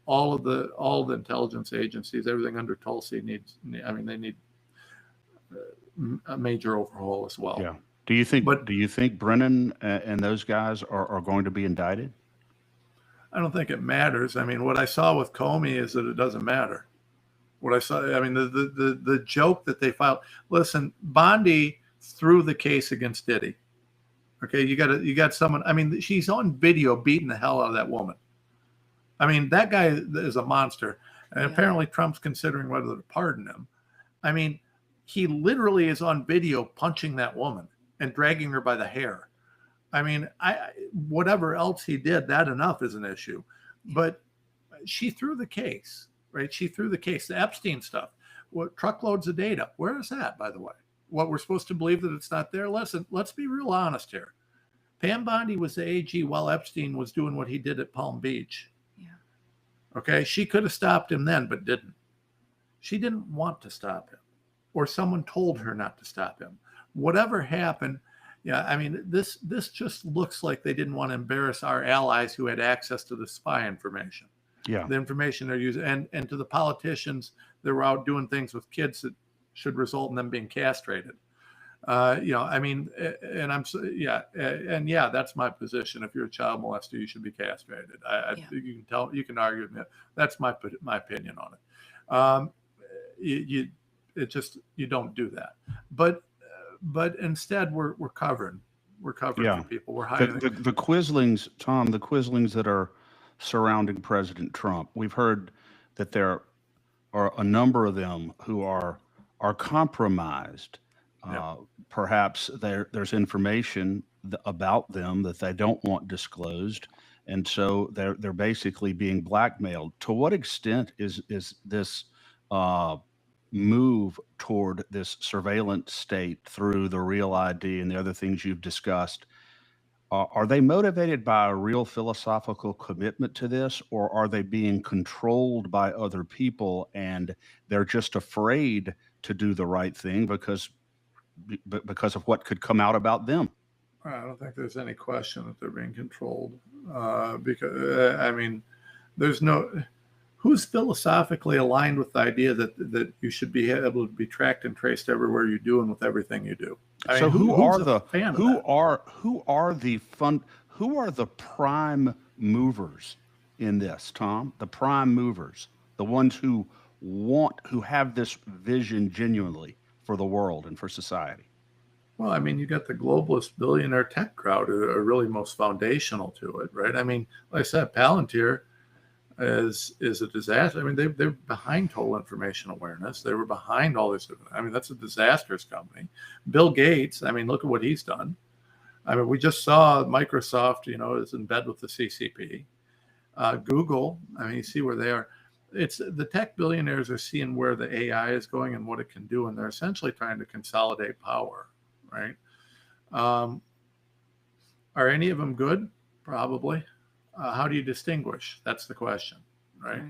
all the intelligence agencies, everything under Tulsi they need a major overhaul as well. Yeah. Do you think Brennan and those guys are going to be indicted? I don't think it matters. I mean, what I saw with Comey is that it doesn't matter. What I saw, I mean, the joke that they filed. Listen, Bondi threw the case against Diddy. Okay, you got someone. I mean, she's on video beating the hell out of that woman. I mean, that guy is a monster. And apparently Trump's considering whether to pardon him. I mean, he literally is on video punching that woman and dragging her by the hair. I mean, whatever else he did, that enough is an issue. But she threw the case, right? She threw the case. The Epstein stuff, truckloads of data. Where is that, by the way? What, we're supposed to believe that it's not there? Listen, let's be real honest here. Pam Bondi was the AG while Epstein was doing what he did at Palm Beach. Okay, she could have stopped him then, but didn't. She didn't want to stop him, or someone told her not to stop him. Whatever happened, yeah, I mean, this just looks like they didn't want to embarrass our allies who had access to the spy information. Yeah. The information they're using, and to the politicians that were out doing things with kids that should result in them being castrated. I mean, and and that's my position. If you're a child molester, you should be castrated. You can tell, you can argue with me. That's my opinion on it. You don't do that. But instead, we're covering for people. We're hiding the quislings, Tom. The quislings that are surrounding President Trump. We've heard that there are a number of them who are compromised. Perhaps there's information about them that they don't want disclosed, and so they're basically being blackmailed. To what extent is this move toward this surveillance state through the Real ID and the other things you've discussed? Are they motivated by a real philosophical commitment to this, or are they being controlled by other people and they're just afraid to do the right thing because of what could come out about them? I don't think there's any question that they're being controlled, because I mean, there's no who's philosophically aligned with the idea that you should be able to be tracked and traced everywhere you do and with everything you do. So who are the prime movers in this, Tom? The prime movers, the ones who have this vision genuinely for the world and for society. Well, I mean, you got the globalist billionaire tech crowd who are really most foundational to it, right? I mean, like I said, Palantir is a disaster. I mean, they're behind total information awareness. They were behind all this. I mean, that's a disastrous company. Bill Gates, I mean, look at what he's done. I mean, we just saw Microsoft, is in bed with the CCP. Google, I mean, you see where they are. It's the tech billionaires are seeing where the AI is going and what it can do, and they're essentially trying to consolidate power, right? Are any of them good? Probably. How do you distinguish? That's the question, right?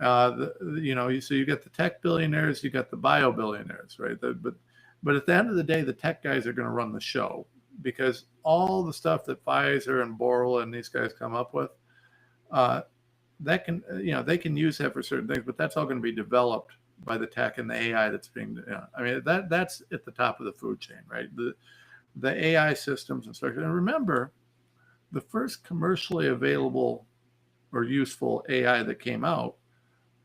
So you get the tech billionaires, you got the bio billionaires, right? But at the end of the day, the tech guys are going to run the show, because all the stuff that Pfizer and Boral and these guys come up with, that can, they can use that for certain things, but that's all going to be developed by the tech and the AI that's being, I mean, that's at the top of the food chain, right? The AI systems and structure. And remember, the first commercially available or useful AI that came out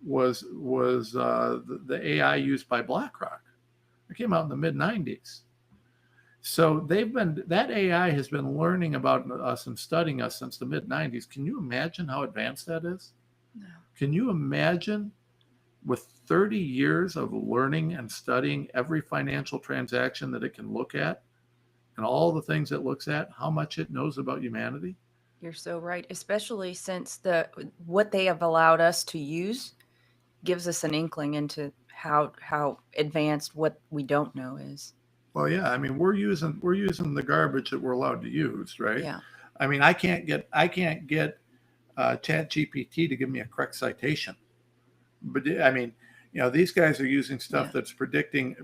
was the AI used by BlackRock. It came out in the mid-90s. So that AI has been learning about us and studying us since the mid-90s. Can you imagine how advanced that is? No. Can you imagine, with 30 years of learning and studying every financial transaction that it can look at and all the things it looks at, how much it knows about humanity? You're so right, especially since what they have allowed us to use gives us an inkling into how advanced what we don't know is. Well, yeah, I mean, we're using the garbage that we're allowed to use, right? Yeah. I mean, I can't get ChatGPT to give me a correct citation, but I mean, these guys are using stuff that's predicting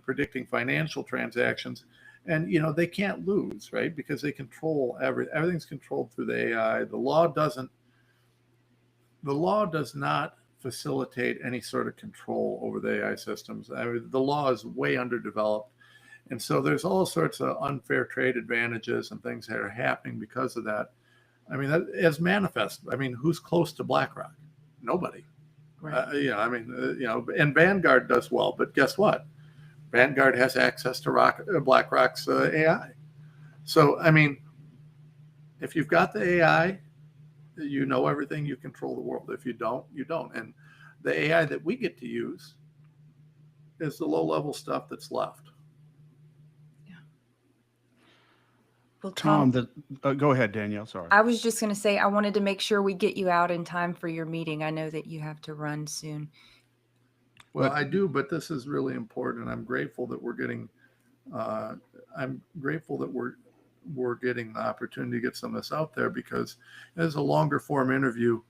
financial transactions, and they can't lose, right? Because they control everything's controlled through the AI. The law does not facilitate any sort of control over the AI systems. I mean, the law is way underdeveloped. And so there's all sorts of unfair trade advantages and things that are happening because of that. I mean, that is manifest. I mean, who's close to BlackRock? Nobody. Right. And Vanguard does well, but guess what? Vanguard has access to BlackRock's AI. So, I mean, if you've got the AI, you know everything, you control the world. If you don't, you don't. And the AI that we get to use is the low-level stuff that's left. Well, Tom, go ahead, Danielle. Sorry. I was just going to say, I wanted to make sure we get you out in time for your meeting. I know that you have to run soon. Well, I do, but this is really important. I'm grateful that we're getting the opportunity to get some of this out there, because as a longer form interview,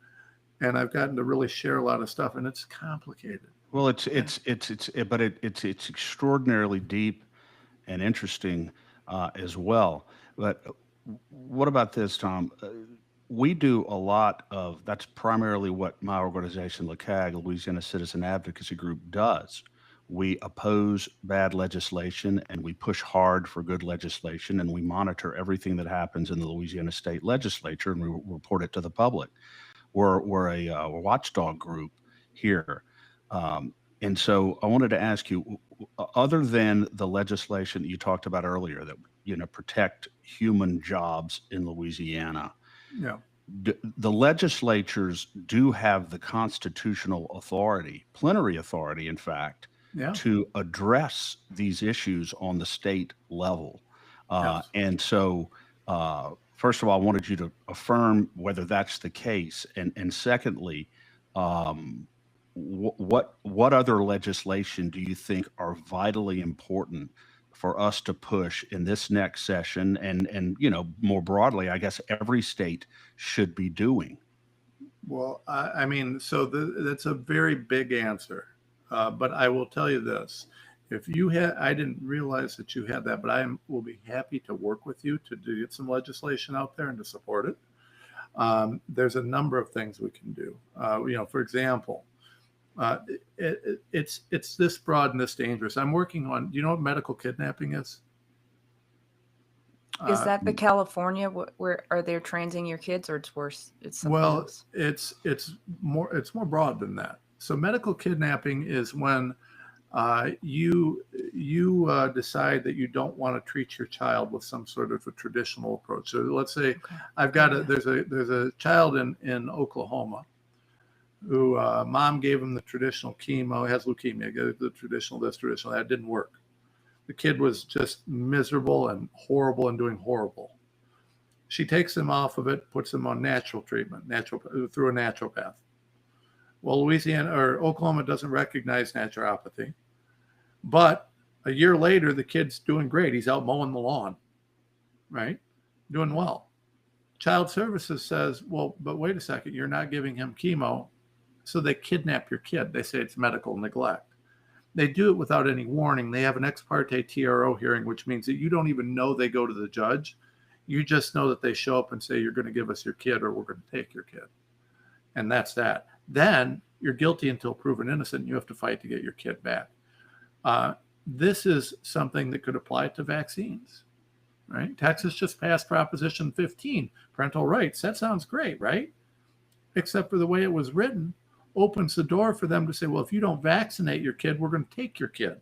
and I've gotten to really share a lot of stuff, and it's complicated. Well, it's extraordinarily deep and interesting as well. But what about this, Tom? We do a lot of that's primarily what my organization, LACAG, Louisiana Citizen Advocacy Group, does. We oppose bad legislation and we push hard for good legislation, and we monitor everything that happens in the Louisiana state legislature, and we report it to the public. We're a watchdog group here. And so I wanted to ask you, other than the legislation that you talked about earlier that, protect human jobs in Louisiana, Yeah. the legislatures do have the constitutional authority, plenary authority, in fact, Yeah. to address these issues on the state level. Yes. And so, first of all, I wanted you to affirm whether that's the case. And secondly, what other legislation do you think are vitally important for us to push in this next session, and more broadly, I guess every state should be doing? Well, I mean, so that's a very big answer, but I will tell you this: if you had, I didn't realize that you had that, but will be happy to work with you to get some legislation out there and to support it. There's a number of things we can do. For example, it's this broad and this dangerous. I'm working on. Do you know what medical kidnapping is? Is that the California where are they transing your kids, or it's worse? It's something else? It's more broad than that. So medical kidnapping is when you decide that you don't want to treat your child with some sort of a traditional approach. So let's say I've got there's a child in Oklahoma who mom gave him the traditional chemo, has leukemia, gave the traditional this, traditional that, didn't work. The kid was just miserable and horrible and doing horrible. She takes him off of it, puts him on natural treatment, through a naturopath. Well, Louisiana or Oklahoma doesn't recognize naturopathy, but a year later, the kid's doing great. He's out mowing the lawn, right? Doing well. Child Services says, well, but wait a second, you're not giving him chemo. So they kidnap your kid. They say it's medical neglect. They do it without any warning. They have an ex parte TRO hearing, which means that you don't even know they go to the judge. You just know that they show up and say, you're going to give us your kid or we're going to take your kid. And that's that. Then you're guilty until proven innocent. And you have to fight to get your kid back. This is something that could apply to vaccines, right? Texas just passed Proposition 15, parental rights. That sounds great, right? Except for the way it was written, opens the door for them to say, well, if you don't vaccinate your kid, we're going to take your kid.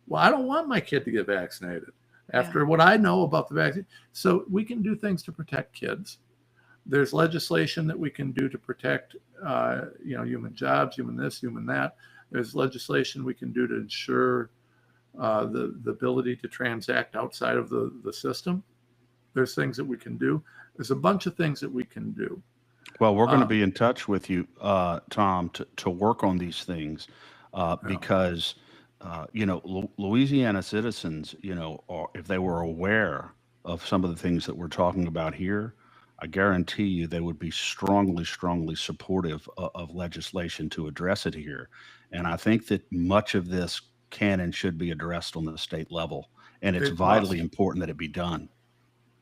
Well, I don't want my kid to get vaccinated after what I know about the vaccine. So we can do things to protect kids. There's legislation that we can do to protect, human jobs, human this, human that. There's legislation we can do to ensure the ability to transact outside of the system. There's things that we can do. There's a bunch of things that we can do. Well, we're going to be in touch with you, Tom, to work on these things because, Louisiana citizens, if they were aware of some of the things that we're talking about here, I guarantee you they would be strongly, strongly supportive of legislation to address it here. And I think that much of this can and should be addressed on the state level. And it's vitally important that it be done.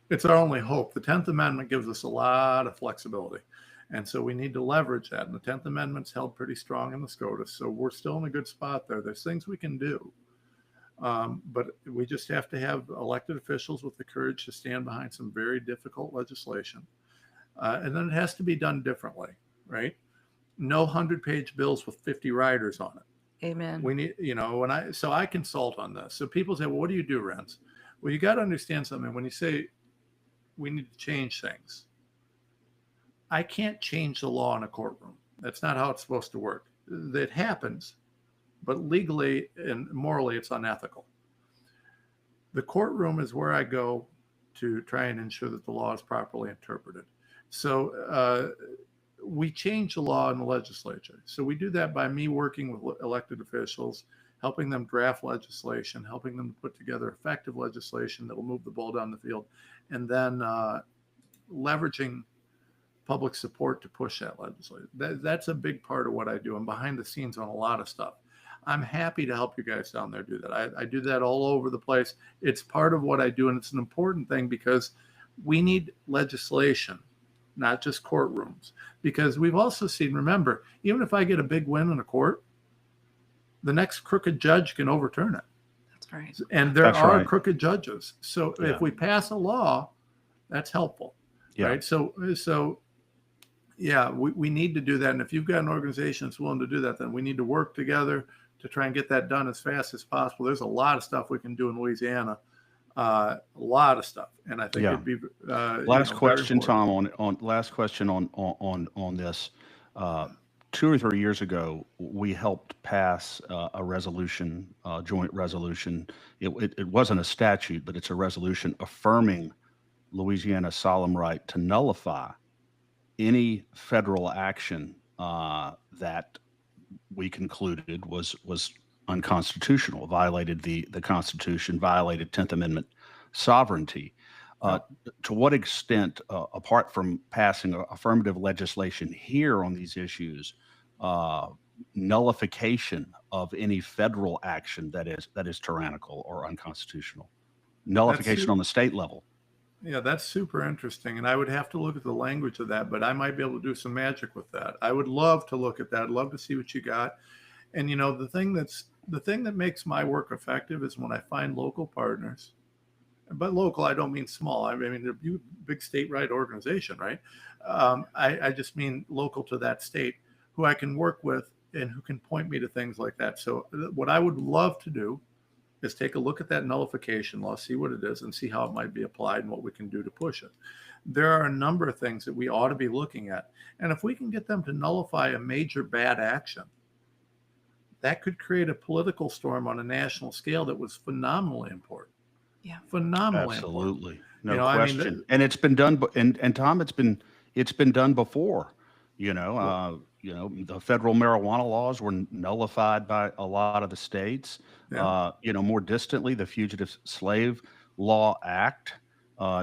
It's our only hope. The 10th Amendment gives us a lot of flexibility. And so we need to leverage that. And the 10th Amendment's held pretty strong in the SCOTUS. So we're still in a good spot there. There's things we can do. But we just have to have elected officials with the courage to stand behind some very difficult legislation. And then it has to be done differently, right? No 100-page bills with 50 riders on it. Amen. We need, so I consult on this. So people say, well, what do you do, Renz? Well, you got to understand something. When you say we need to change things, I can't change the law in a courtroom. That's not how it's supposed to work. That happens, but legally and morally, it's unethical. The courtroom is where I go to try and ensure that the law is properly interpreted. So we change the law in the legislature. So we do that by me working with elected officials, helping them draft legislation, helping them put together effective legislation that will move the ball down the field, and then leveraging public support to push that legislation. That's a big part of what I do. I'm behind the scenes on a lot of stuff. I'm happy to help you guys down there do that. I do that all over the place. It's part of what I do, and it's an important thing because we need legislation, not just courtrooms. Because we've also seen, remember, even if I get a big win in a court, the next crooked judge can overturn it. That's right. And there That's are right. crooked judges. So Yeah. if we pass a law, that's helpful. Yeah. Right. So yeah, we need to do that. And if you've got an organization that's willing to do that, then we need to work together to try and get that done as fast as possible. There's a lot of stuff we can do in Louisiana, a lot of stuff, and I think Yeah. it'd be Last question, Tom. Tom. Last question on this. 2 or 3 years ago, we helped pass a resolution, joint resolution. It wasn't a statute, but it's a resolution affirming Louisiana's solemn right to nullify any federal action that we concluded was unconstitutional, violated the Constitution, violated 10th Amendment sovereignty. To what extent, apart from passing affirmative legislation here on these issues, nullification of any federal action that is tyrannical or unconstitutional, nullification on the state level? Yeah, that's super interesting. And I would have to look at the language of that, but I might be able to do some magic with that. I would love to look at that. I'd love to see what you got. And, you know, the thing that makes my work effective is when I find local partners. But local, I don't mean small. I mean, a big statewide organization, right? I just mean local to that state who I can work with and who can point me to things like that. So what I would love to do is take a look at that nullification law, see what it is, and see how it might be applied and what we can do to push it. There are a number of things that we ought to be looking at. And if we can get them to nullify a major bad action, that could create a political storm on a national scale that was phenomenally important. Yeah. Phenomenally Absolutely. important. No question. And it's been done, and Tom, it's been done before. The federal marijuana laws were nullified by a lot of the states. Yeah. More distantly, the Fugitive Slave Law Act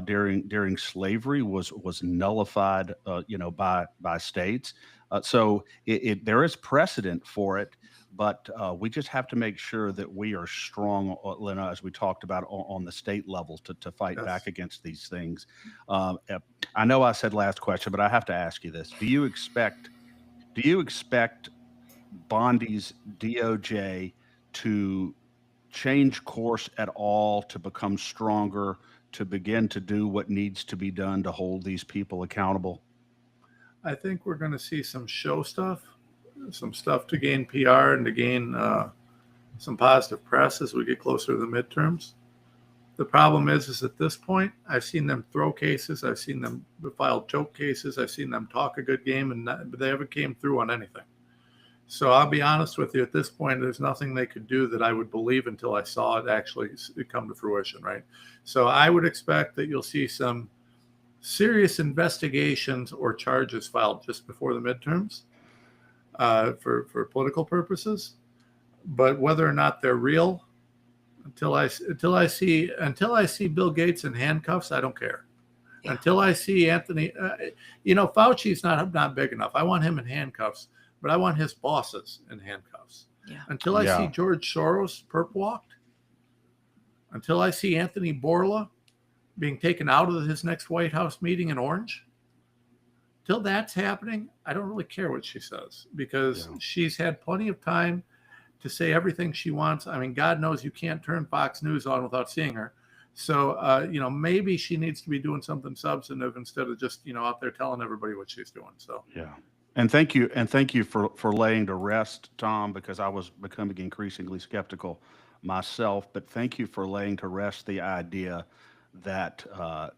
during slavery was nullified, by states. So there is precedent for it, but we just have to make sure that we are strong, Lena, as we talked about on the state level to fight back against these things. I know I said last question, but I have to ask you this: Do you expect Bondi's DOJ to change course at all, to become stronger, to begin to do what needs to be done to hold these people accountable? I think we're going to see some show stuff, some stuff to gain PR and to gain some positive press as we get closer to the midterms. The problem is at this point, I've seen them throw cases. I've seen them file joke cases. I've seen them talk a good game, but they haven't came through on anything. So I'll be honest with you, at this point, there's nothing they could do that I would believe until I saw it actually come to fruition, right? So I would expect that you'll see some serious investigations or charges filed just before the midterms for political purposes. But whether or not they're real, until I see Bill Gates in handcuffs, I don't care. Yeah. Until I see Anthony, Fauci's not big enough. I want him in handcuffs, but I want his bosses in handcuffs. Yeah. Until I see George Soros perp walked, until I see Anthony Bourla being taken out of his next White House meeting in Orange, till that's happening, I don't really care what she says, because she's had plenty of time to say everything she wants. I mean, God knows you can't turn Fox News on without seeing her. So, maybe she needs to be doing something substantive instead of just, out there telling everybody what she's doing. So, yeah. And thank you for laying to rest, Tom, because I was becoming increasingly skeptical myself. But thank you for laying to rest the idea that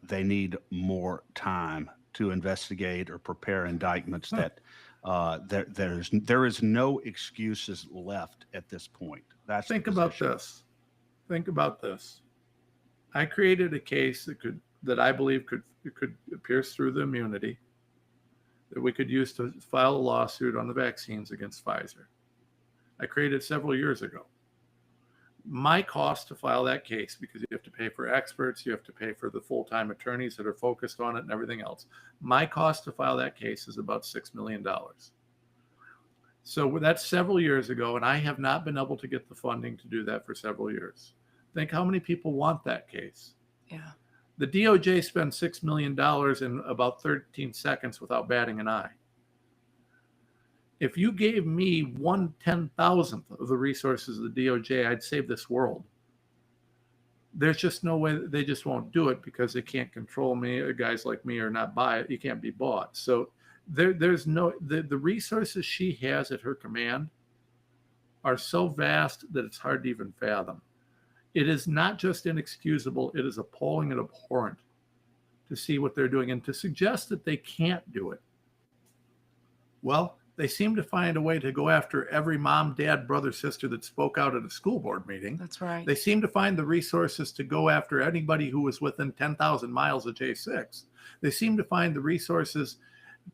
they need more time to investigate or prepare indictments. That there is no excuses left at this point. Think about this. I created a case that I believe could pierce through the immunity that we could use to file a lawsuit on the vaccines against Pfizer. I created it several years ago. My cost to file that case, because you have to pay for experts, you have to pay for the full-time attorneys that are focused on it and everything else. My cost to file that case is about $6 million. So that's several years ago, and I have not been able to get the funding to do that for several years. Think how many people want that case. Yeah. The DOJ spent $6 million in about 13 seconds without batting an eye. If you gave me 1/10,000th of the resources of the DOJ, I'd save this world. There's just no way. They just won't do it because they can't control me. Or guys like me are not buy it. You can't be bought. So there's no, the resources she has at her command are so vast that it's hard to even fathom. It is not just inexcusable. It is appalling and abhorrent to see what they're doing, and to suggest that they can't do it. Well, they seem to find a way to go after every mom, dad, brother, sister that spoke out at a school board meeting. That's right. They seem to find the resources to go after anybody who was within 10,000 miles of J6. They seem to find the resources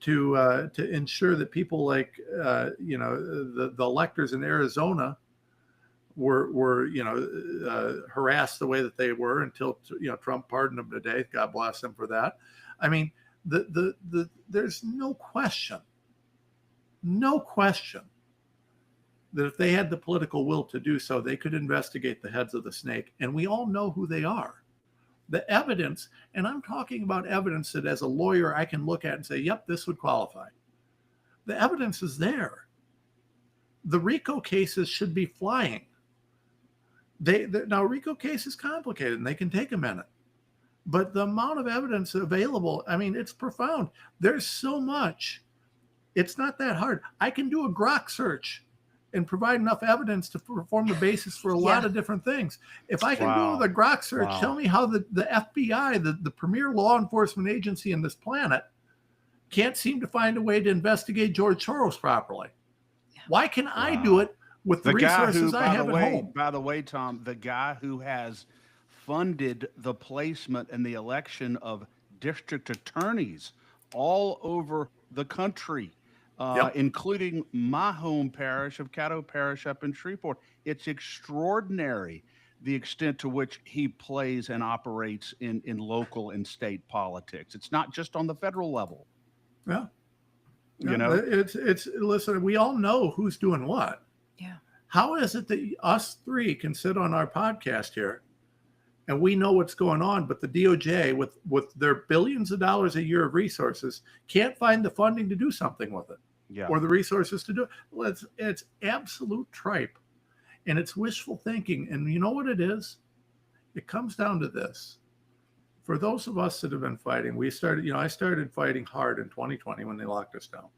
to ensure that people like the electors in Arizona were harassed the way that they were until Trump pardoned them today. God bless them for that. I mean, there's no question that if they had the political will to do so, they could investigate the heads of the snake. And we all know who they are. The evidence, and I'm talking about evidence that as a lawyer I can look at and say, yep, this would qualify. The evidence is there. The RICO cases should be flying. Now, RICO case is complicated and they can take a minute. But the amount of evidence available, I mean, it's profound. There's so much. It's not that hard. I can do a Grok search and provide enough evidence to form the basis for a lot of different things. If I can do the Grok search, tell me how the FBI, the premier law enforcement agency in this planet, can't seem to find a way to investigate George Soros properly. Yeah. Why can I do it with the resources I have at home? By the way, Tom, the guy who has funded the placement and the election of district attorneys all over the country, including my home parish of Caddo Parish up in Shreveport. It's extraordinary the extent to which he plays and operates in local and state politics. It's not just on the federal level. Yeah. It's listen, we all know who's doing what. Yeah. How is it that us three can sit on our podcast here and we know what's going on, but the DOJ with their billions of dollars a year of resources can't find the funding to do something with it, or the resources to do it? Well, it's absolute tripe, and it's wishful thinking. And you know what it is? It comes down to this. For those of us that have been fighting, I started fighting hard in 2020 when they locked us down,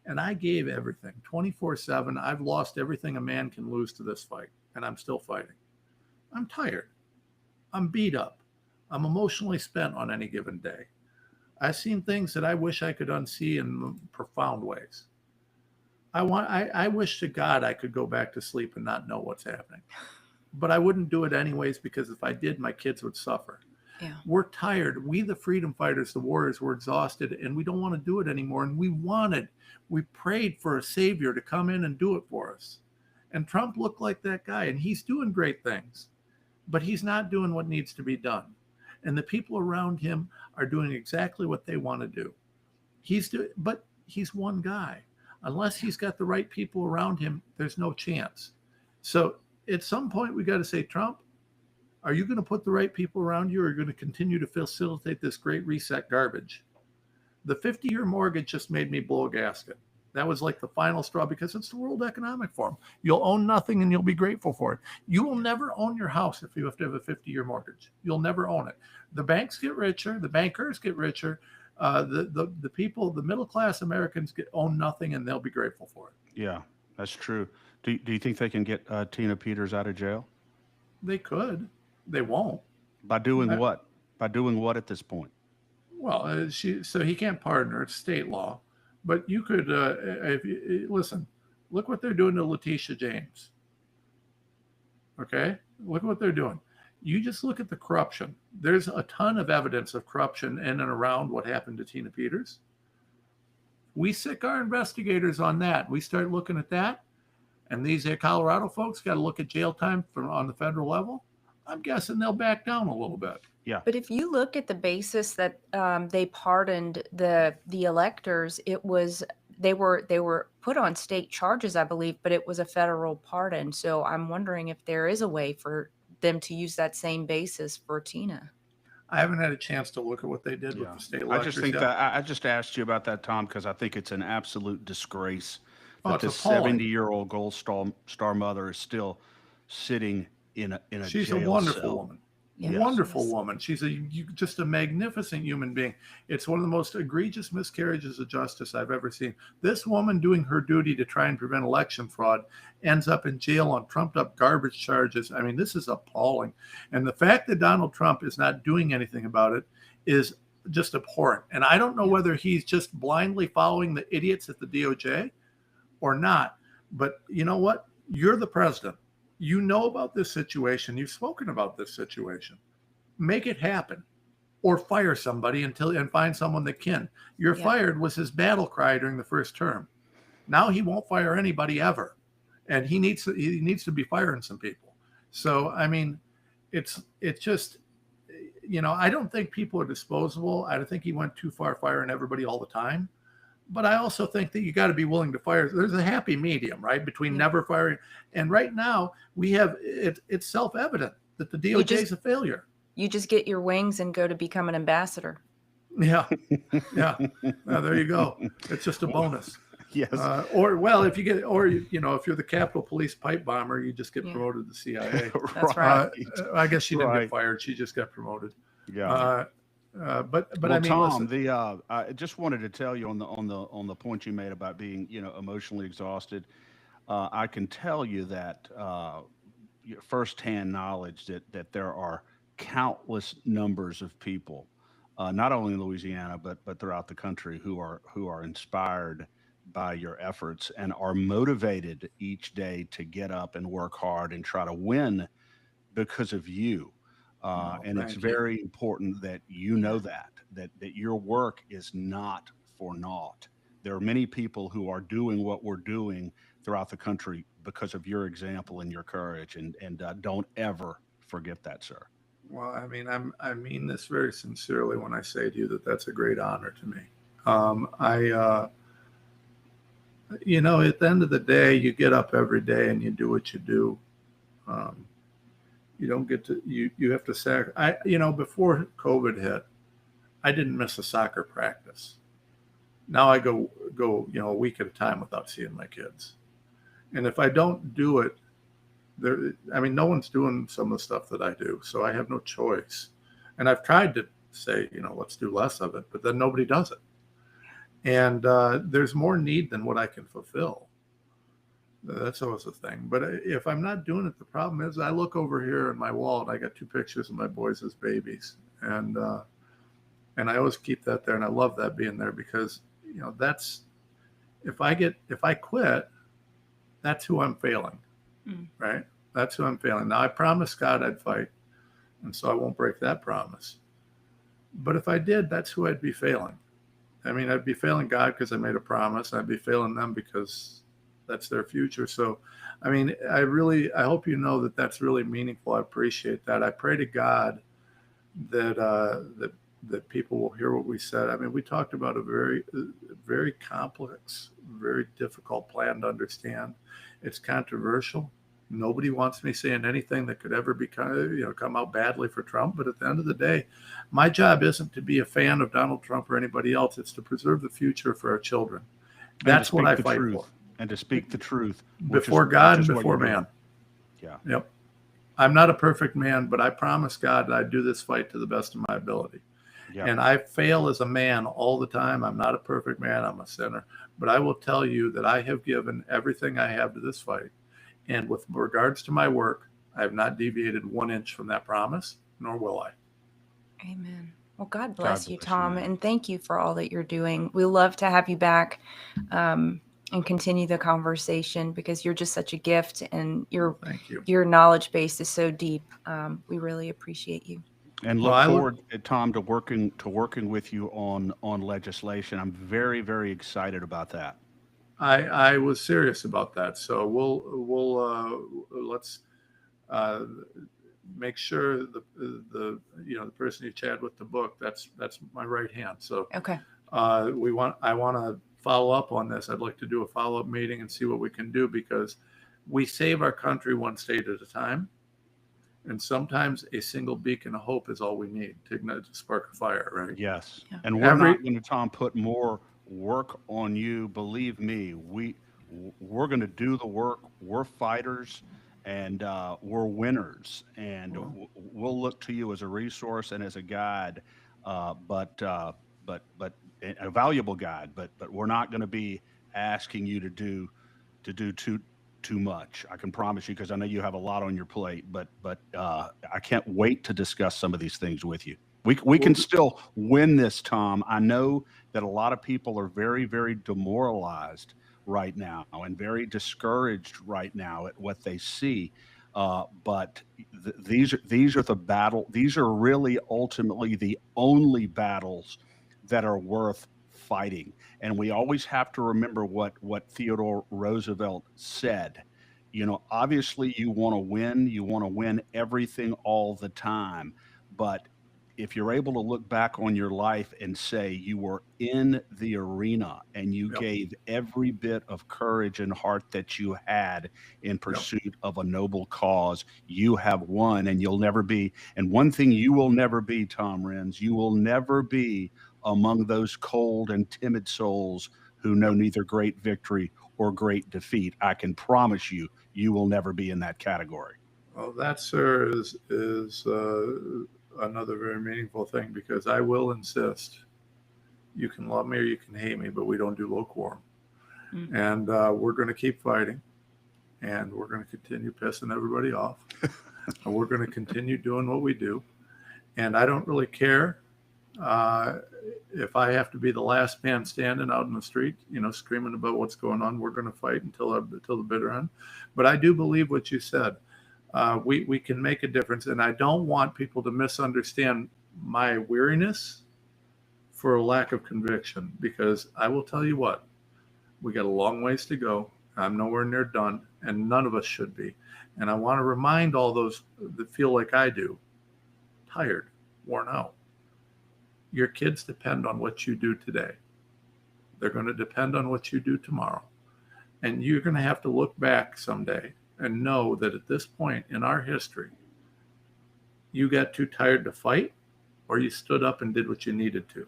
and I gave everything 24/7. I've lost everything a man can lose to this fight, and I'm still fighting. I'm tired. I'm beat up. I'm emotionally spent on any given day. I've seen things that I wish I could unsee in profound ways. I wish to God I could go back to sleep and not know what's happening. But I wouldn't do it anyways, because if I did, my kids would suffer. Yeah. We're tired. We, the freedom fighters, the warriors, we're exhausted, and we don't want to do it anymore. And we prayed for a savior to come in and do it for us. And Trump looked like that guy, and he's doing great things. But he's not doing what needs to be done. And the people around him are doing exactly what they want to do. But he's one guy. Unless he's got the right people around him, there's no chance. So at some point, we got to say, Trump, are you going to put the right people around you, or are you going to continue to facilitate this great reset garbage? The 50-year mortgage just made me blow a gasket. That was like the final straw, because it's the World Economic Forum. You'll own nothing and you'll be grateful for it. You will never own your house if you have to have a 50-year mortgage. You'll never own it. The banks get richer. The bankers get richer. The people, the middle-class Americans own nothing, and they'll be grateful for it. Yeah, that's true. Do you think they can get Tina Peters out of jail? They could. They won't. By doing what? By doing what at this point? Well, so he can't pardon her. It's state law. But you could, listen, look what they're doing to Letitia James. Okay? Look what they're doing. You just look at the corruption. There's a ton of evidence of corruption in and around what happened to Tina Peters. We sick our investigators on that. We start looking at that, and these Colorado folks got to look at jail time on the federal level, I'm guessing they'll back down a little bit. Yeah. But if you look at the basis that they pardoned the electors, it was they were put on state charges, I believe, but it was a federal pardon. So I'm wondering if there is a way for them to use that same basis for Tina. I haven't had a chance to look at what they did with the state electors. I just think that I just asked you about that, Tom, because I think it's an absolute disgrace that this appalling. 70-year-old Gold Star mother is still sitting in a She's jail a wonderful cell. woman. Yes. Wonderful woman. She's just a magnificent human being. It's one of the most egregious miscarriages of justice I've ever seen. This woman doing her duty to try and prevent election fraud ends up in jail on trumped up garbage charges. I mean, this is appalling. And the fact that Donald Trump is not doing anything about it is just abhorrent. And I don't know whether he's just blindly following the idiots at the DOJ or not. But you know what? You're the president. You know about this situation. You've spoken about this situation. Make it happen, or fire somebody and find someone that can. You're fired was his battle cry during the first term. Now he won't fire anybody ever, and he needs to be firing some people. So I mean, it's just, I don't think people are disposable. I don't think he went too far firing everybody all the time. But I also think that you got to be willing to fire. There's a happy medium, right, between never firing. And right now we have it's self-evident that the DOJ is a failure. You just get your wings and go to become an ambassador. Yeah. There you go. It's just a bonus. Yes. If you're the Capitol Police pipe bomber, you just get promoted to the CIA. That's right. I guess she didn't get fired. She just got promoted. Yeah. But well, I mean, Tom, listen. I just wanted to tell you on the point you made about being emotionally exhausted. I can tell you that firsthand knowledge that there are countless numbers of people, not only in Louisiana but throughout the country, who are inspired by your efforts and are motivated each day to get up and work hard and try to win because of you. And it's very important that you know that your work is not for naught. There are many people who are doing what we're doing throughout the country because of your example and your courage. And don't ever forget that, sir. Well, I mean, I mean this very sincerely when I say to you that that's a great honor to me. At the end of the day, you get up every day and you do what you do. You don't get to, you have to sacrifice. Before COVID hit, I didn't miss a soccer practice. Now I go, a week at a time without seeing my kids. And if I don't do it, no one's doing some of the stuff that I do. So I have no choice. And I've tried to say, let's do less of it, but then nobody does it. And there's more need than what I can fulfill. That's always a thing. But if I'm not doing it, the problem is I look over here in my wall and I got 2 pictures of my boys as babies. And I always keep that there. And I love that being there because, that's, if I quit, that's who I'm failing, right? That's who I'm failing. Now I promised God I'd fight. And so I won't break that promise. But if I did, that's who I'd be failing. I mean, I'd be failing God because I made a promise. I'd be failing them because that's their future. So, I mean, I hope you know that that's really meaningful. I appreciate that. I pray to God that people will hear what we said. I mean, we talked about a very, very complex, very difficult plan to understand. It's controversial. Nobody wants me saying anything that could ever come out badly for Trump. But at the end of the day, my job isn't to be a fan of Donald Trump or anybody else. It's to preserve the future for our children. That's what I fight for. And to speak the truth before God and before man. Yeah. Yep. I'm not a perfect man, but I promise God that I do this fight to the best of my ability. Yeah. And I fail as a man all the time. I'm not a perfect man. I'm a sinner. But I will tell you that I have given everything I have to this fight. And with regards to my work, I have not deviated 1 inch from that promise, nor will I. Amen. Well, God bless you, Tom. And thank you for all that you're doing. We love to have you back. And continue the conversation because you're just such a gift and your knowledge base is so deep. We really appreciate you. And look forward, Tom, to working with you on legislation. I'm very, very excited about that. I was serious about that. So let's make sure the person you chat with the book, that's my right hand. So Okay. I want to follow up on this. I'd like to do a follow-up meeting and see what we can do, because we save our country one state at a time. And sometimes a single beacon of hope is all we need to ignite, to spark a fire, right? Yes. Yeah. And we're not going to, Tom, put more work on you. Believe me, we're going to do the work. We're fighters, and we're winners, and we'll look to you as a resource and as a guide, but a valuable guide. But we're not going to be asking you to do too much. I can promise you, because I know you have a lot on your plate. But I can't wait to discuss some of these things with you. We can still win this, Tom. I know that a lot of people are very, very demoralized right now and very discouraged right now at what they see. But these are the battle. These are really ultimately the only battles that are worth fighting. And we always have to remember what Theodore Roosevelt said. Obviously you want to win. You want to win everything all the time. But if you're able to look back on your life and say you were in the arena and you gave every bit of courage and heart that you had in pursuit of a noble cause, you have won, and you'll never be. And one thing you will never be, Tom Renz, you will never be among those cold and timid souls who know neither great victory or great defeat. I can promise you, you will never be in that category. Well, that, sir, is another very meaningful thing, because I will insist, you can love me or you can hate me, but we don't do lukewarm. Mm-hmm. And we're going to keep fighting, and we're going to continue pissing everybody off. And we're going to continue doing what we do. And I don't really care if I have to be the last man standing out in the street, screaming about what's going on. We're going to fight until the bitter end. But I do believe what you said. We can make a difference. And I don't want people to misunderstand my weariness for a lack of conviction, because I will tell you what, we got a long ways to go. I'm nowhere near done, and none of us should be. And I want to remind all those that feel like I do, tired, worn out. Your kids depend on what you do today. They're going to depend on what you do tomorrow. And you're going to have to look back someday and know that at this point in our history, you got too tired to fight, or you stood up and did what you needed to.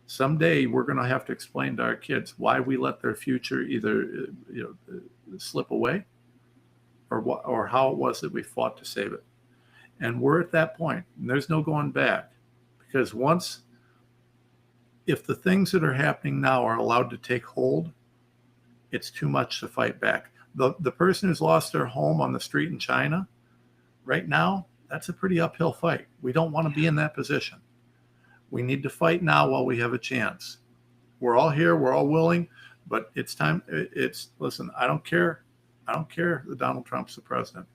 Someday we're going to have to explain to our kids why we let their future either slip away, or how it was that we fought to save it. And we're at that point, and there's no going back, because if the things that are happening now are allowed to take hold, it's too much to fight back. The person who's lost their home on the street in China right now, that's a pretty uphill fight. We don't want to be in that position. We need to fight now while we have a chance. We're all here. We're all willing, but it's time. Listen, I don't care. I don't care that Donald Trump's the president.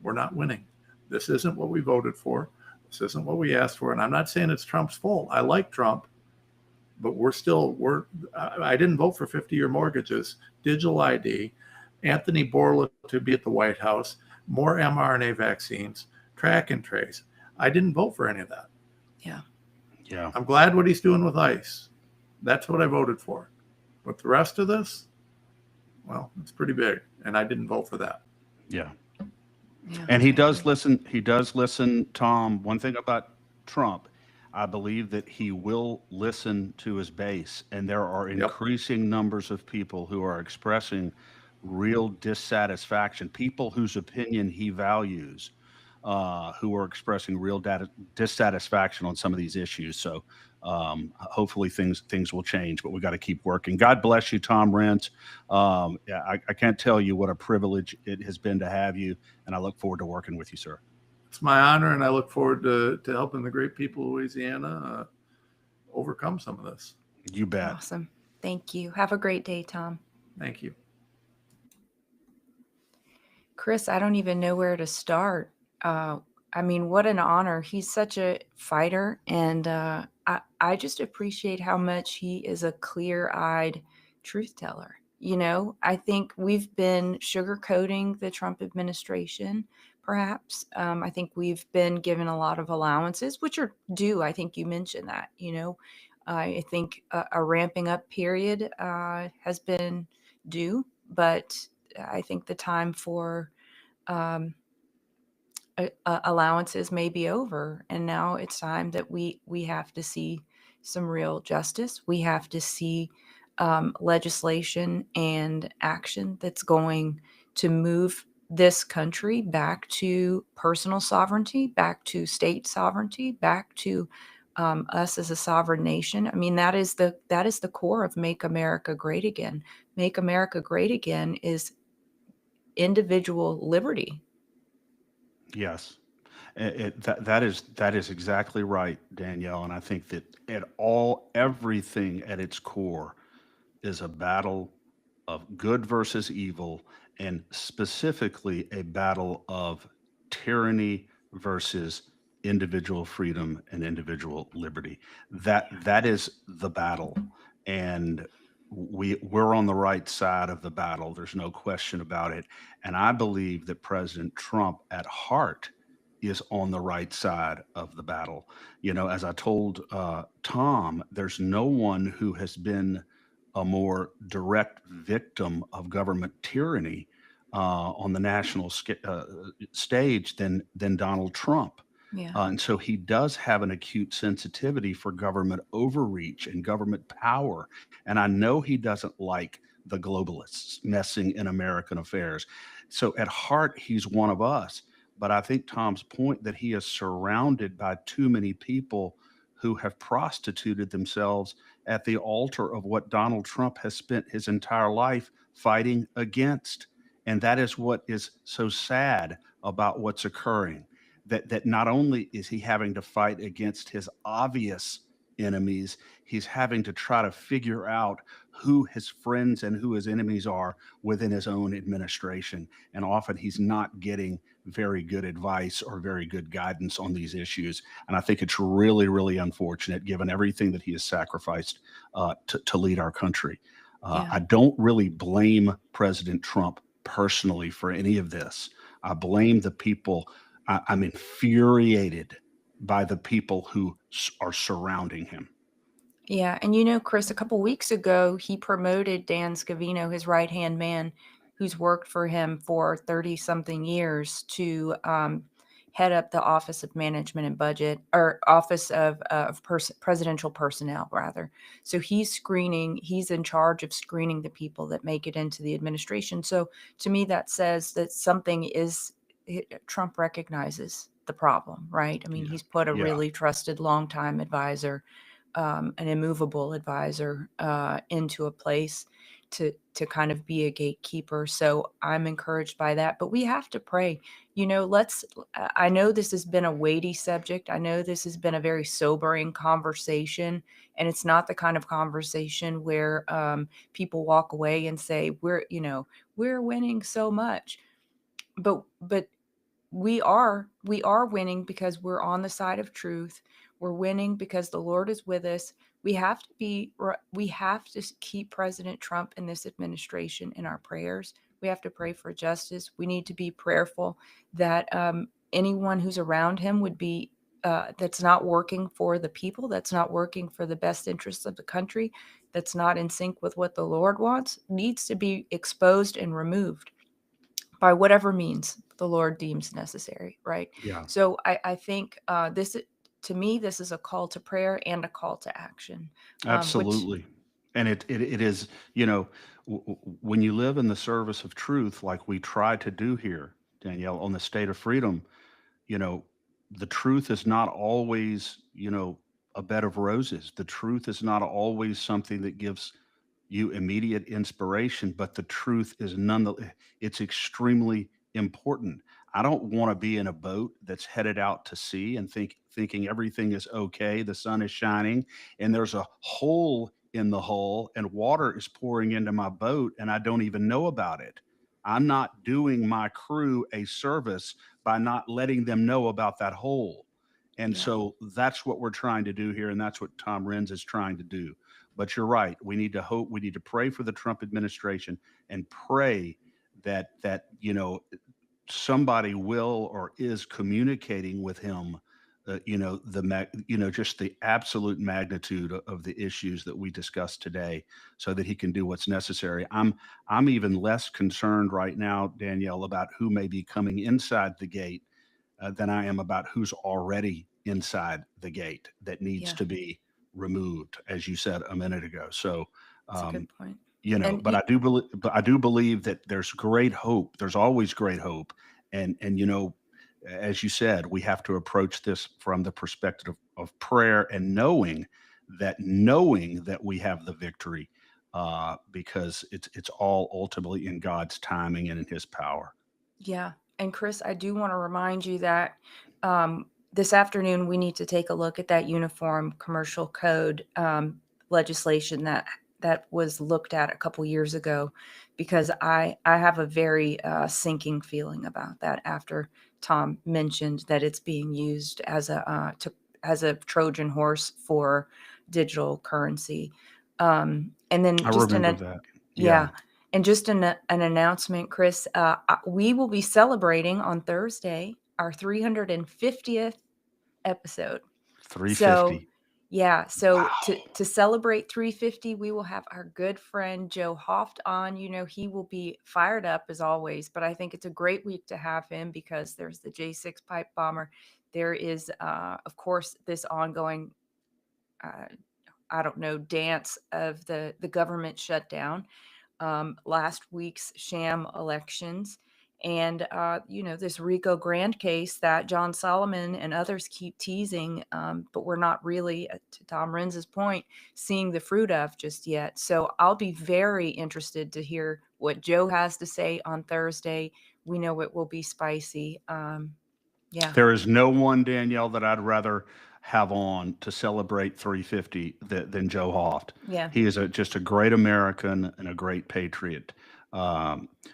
We're not winning. This isn't what we voted for. This isn't what we asked for. And I'm not saying it's Trump's fault. I like Trump, but I didn't vote for 50-year mortgages, digital ID, Anthony Borla to be at the White House, more mRNA vaccines, track and trace. I didn't vote for any of that. Yeah. Yeah. I'm glad what he's doing with ICE. That's what I voted for. But the rest of this, well, it's pretty big. And I didn't vote for that. Yeah. And he does listen. He does listen, Tom. One thing about Trump, I believe that he will listen to his base. And there are increasing numbers of people who are expressing real dissatisfaction, people whose opinion he values, who are expressing real dissatisfaction on some of these issues. So hopefully things will change, but we got to keep working. God bless you, Tom Renz. I can't tell you what a privilege it has been to have you, and I look forward to working with you, sir. It's my honor, and I look forward to helping the great people of Louisiana overcome some of this. You bet. Awesome. Thank you. Have a great day, Tom. Thank you. Chris, I don't even know where to start. I mean, what an honor. He's such a fighter, and I just appreciate how much he is a clear-eyed truth teller. I think we've been sugarcoating the Trump administration, perhaps. I think we've been given a lot of allowances, which are due. I think you mentioned that, I think a ramping up period has been due, but I think the time for um, allowances may be over, and now it's time that we have to see some real justice. We have to see legislation and action that's going to move this country back to personal sovereignty, back to state sovereignty, back to us as a sovereign nation. I mean, that is the core of Make America Great Again. Make America Great Again is individual liberty. Yes. That is exactly right, Danielle. And I think that everything at its core is a battle of good versus evil, and specifically a battle of tyranny versus individual freedom and individual liberty. That is the battle, and we're on the right side of the battle. There's no question about it. And I believe that President Trump, at heart, is on the right side of the battle. As I told Tom, there's no one who has been a more direct victim of government tyranny on the national stage than Donald Trump. Yeah. And so he does have an acute sensitivity for government overreach and government power. And I know he doesn't like the globalists messing in American affairs. So at heart, he's one of us. But I think Tom's point that he is surrounded by too many people who have prostituted themselves at the altar of what Donald Trump has spent his entire life fighting against. And that is what is so sad about what's occurring. That not only is he having to fight against his obvious enemies, he's having to try to figure out who his friends and who his enemies are within his own administration. And often he's not getting very good advice or very good guidance on these issues. And I think it's really, really unfortunate given everything that he has sacrificed to lead our country. Yeah. I don't really blame President Trump personally for any of this. I blame the people. I'm infuriated by the people who are surrounding him. Yeah. And Chris, a couple weeks ago, he promoted Dan Scavino, his right-hand man, who's worked for him for 30 something years, to head up the Office of Management and Budget, or Office of Presidential Personnel, rather. So he's in charge of screening the people that make it into the administration. So to me, that says that Trump recognizes the problem, right? I mean, Yeah. he's put a Yeah. really trusted longtime advisor, an immovable advisor, into a place to kind of be a gatekeeper. So I'm encouraged by that. But we have to pray. I know this has been a weighty subject. I know this has been a very sobering conversation, and it's not the kind of conversation where people walk away and say we're winning so much. But we are winning because we're on the side of truth. We're winning because the Lord is with us. We have to keep President Trump and this administration in our prayers. We have to pray for justice. We need to be prayerful that anyone who's around him would be that's not working for the people, that's not working for the best interests of the country, that's not in sync with what the Lord wants, needs to be exposed and removed by whatever means the Lord deems necessary, right? Yeah. So I think to me, this is a call to prayer and a call to action. Absolutely. And it is, when you live in the service of truth, like we try to do here, Danielle, on the State of Freedom, the truth is not always, a bed of roses. The truth is not always something that gives you immediate inspiration, but the truth is it's extremely important. I don't want to be in a boat that's headed out to sea and thinking everything is okay, the sun is shining, and there's a hole in the hull and water is pouring into my boat and I don't even know about it. I'm not doing my crew a service by not letting them know about that hole. And Yeah. so that's what we're trying to do here, and that's what Tom Renz is trying to do. But you're right. We need to hope. We need to pray for the Trump administration and pray that somebody will or is communicating with him. Just the absolute magnitude of the issues that we discussed today, so that he can do what's necessary. I'm even less concerned right now, Danielle, about who may be coming inside the gate than I am about who's already inside the gate that needs to be removed, as you said a minute ago. So, That's a good point. but I do believe that there's great hope. There's always great hope, and as you said, we have to approach this from the perspective of prayer and knowing that we have the victory, because it's all ultimately in God's timing and in His power. Yeah. And Chris, I do want to remind you that this afternoon we need to take a look at that Uniform Commercial Code legislation that was looked at a couple years ago, because I have a very sinking feeling about that after Tom mentioned that it's being used as a Trojan horse for digital currency. And then I remember that. Yeah. And just an announcement, Chris, we will be celebrating on Thursday our 350th episode. 350. So, yeah. So Wow. to celebrate 350, we will have our good friend Joe Hoft on. He will be fired up as always, but I think it's a great week to have him because there's the J6 pipe bomber. There is, of course, this ongoing, dance of the government shutdown, last week's sham elections, and this Rico Grande case that John Solomon and others keep teasing, but we're not really, to Tom Renz's point, seeing the fruit of just yet. So I'll be very interested to hear what Joe has to say on Thursday. We know it will be spicy. There is no one, Danielle, that I'd rather have on to celebrate 350 than Joe Hoft. Yeah. He is just a great American and a great patriot.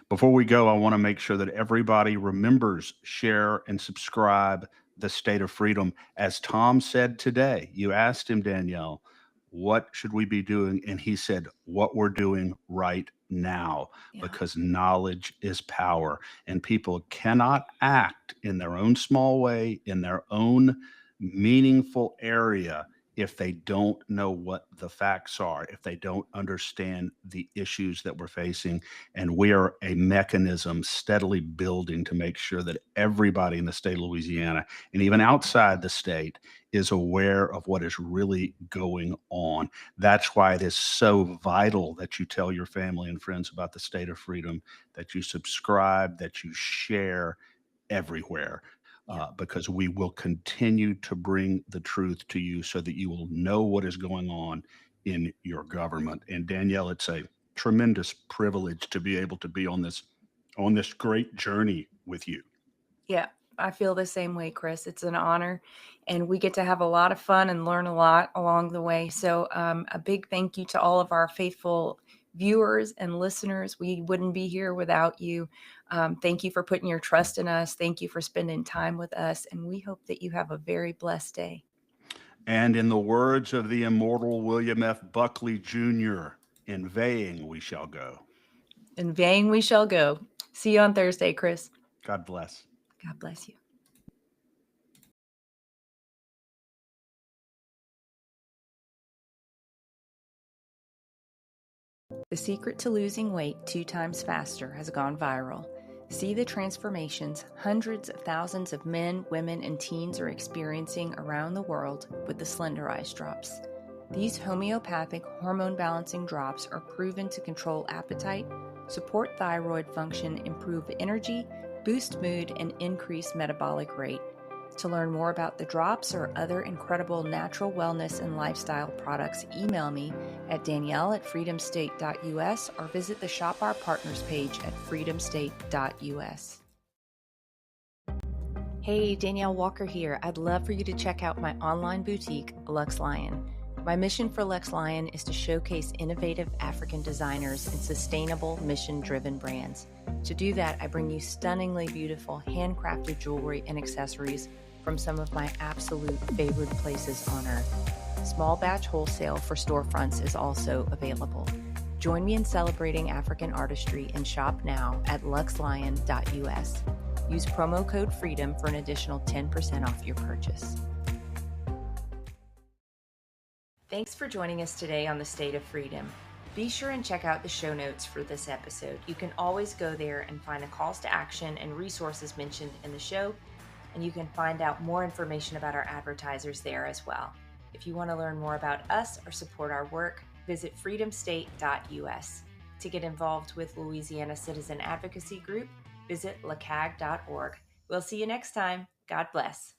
Before we go, I want to make sure that everybody remembers, share, and subscribe the State of Freedom. As Tom said today, you asked him, Danielle, what should we be doing? And he said, what we're doing right now, because knowledge is power, and people cannot act in their own small way, in their own meaningful area, if they don't know what the facts are, if they don't understand the issues that we're facing. And we are a mechanism steadily building to make sure that everybody in the state of Louisiana, and even outside the state, is aware of what is really going on. That's why it is so vital that you tell your family and friends about the State of Freedom, that you subscribe, that you share everywhere. Because we will continue to bring the truth to you so that you will know what is going on in your government. And Danielle, it's a tremendous privilege to be able to be on this great journey with you. Yeah, I feel the same way, Chris. It's an honor, and we get to have a lot of fun and learn a lot along the way. So a big thank you to all of our faithful viewers and listeners. We wouldn't be here without you. Thank you for putting your trust in us. Thank you for spending time with us. And we hope that you have a very blessed day. And in the words of the immortal William F. Buckley Jr., in vain we shall go. In vain we shall go. See you on Thursday, Chris. God bless. God bless you. The secret to losing weight 2 times faster has gone viral. See the transformations hundreds of thousands of men, women, and teens are experiencing around the world with the Slender Eyes drops. These homeopathic hormone-balancing drops are proven to control appetite, support thyroid function, improve energy, boost mood, and increase metabolic rate. To learn more about the drops or other incredible natural wellness and lifestyle products, email me at danielle@freedomstate.us or visit the Shop Our Partners page at freedomstate.us. Hey, Danielle Walker here. I'd love for you to check out my online boutique, Lux Lion. My mission for Lux Lion is to showcase innovative African designers and sustainable, mission-driven brands. To do that, I bring you stunningly beautiful handcrafted jewelry and accessories from some of my absolute favorite places on earth. Small batch wholesale for storefronts is also available. Join me in celebrating African artistry and shop now at luxlion.us. Use promo code FREEDOM for an additional 10% off your purchase. Thanks for joining us today on the State of Freedom. Be sure and check out the show notes for this episode. You can always go there and find the calls to action and resources mentioned in the show, and you can find out more information about our advertisers there as well. If you want to learn more about us or support our work, visit freedomstate.us. To get involved with Louisiana Citizen Advocacy Group, visit lacag.org. We'll see you next time. God bless.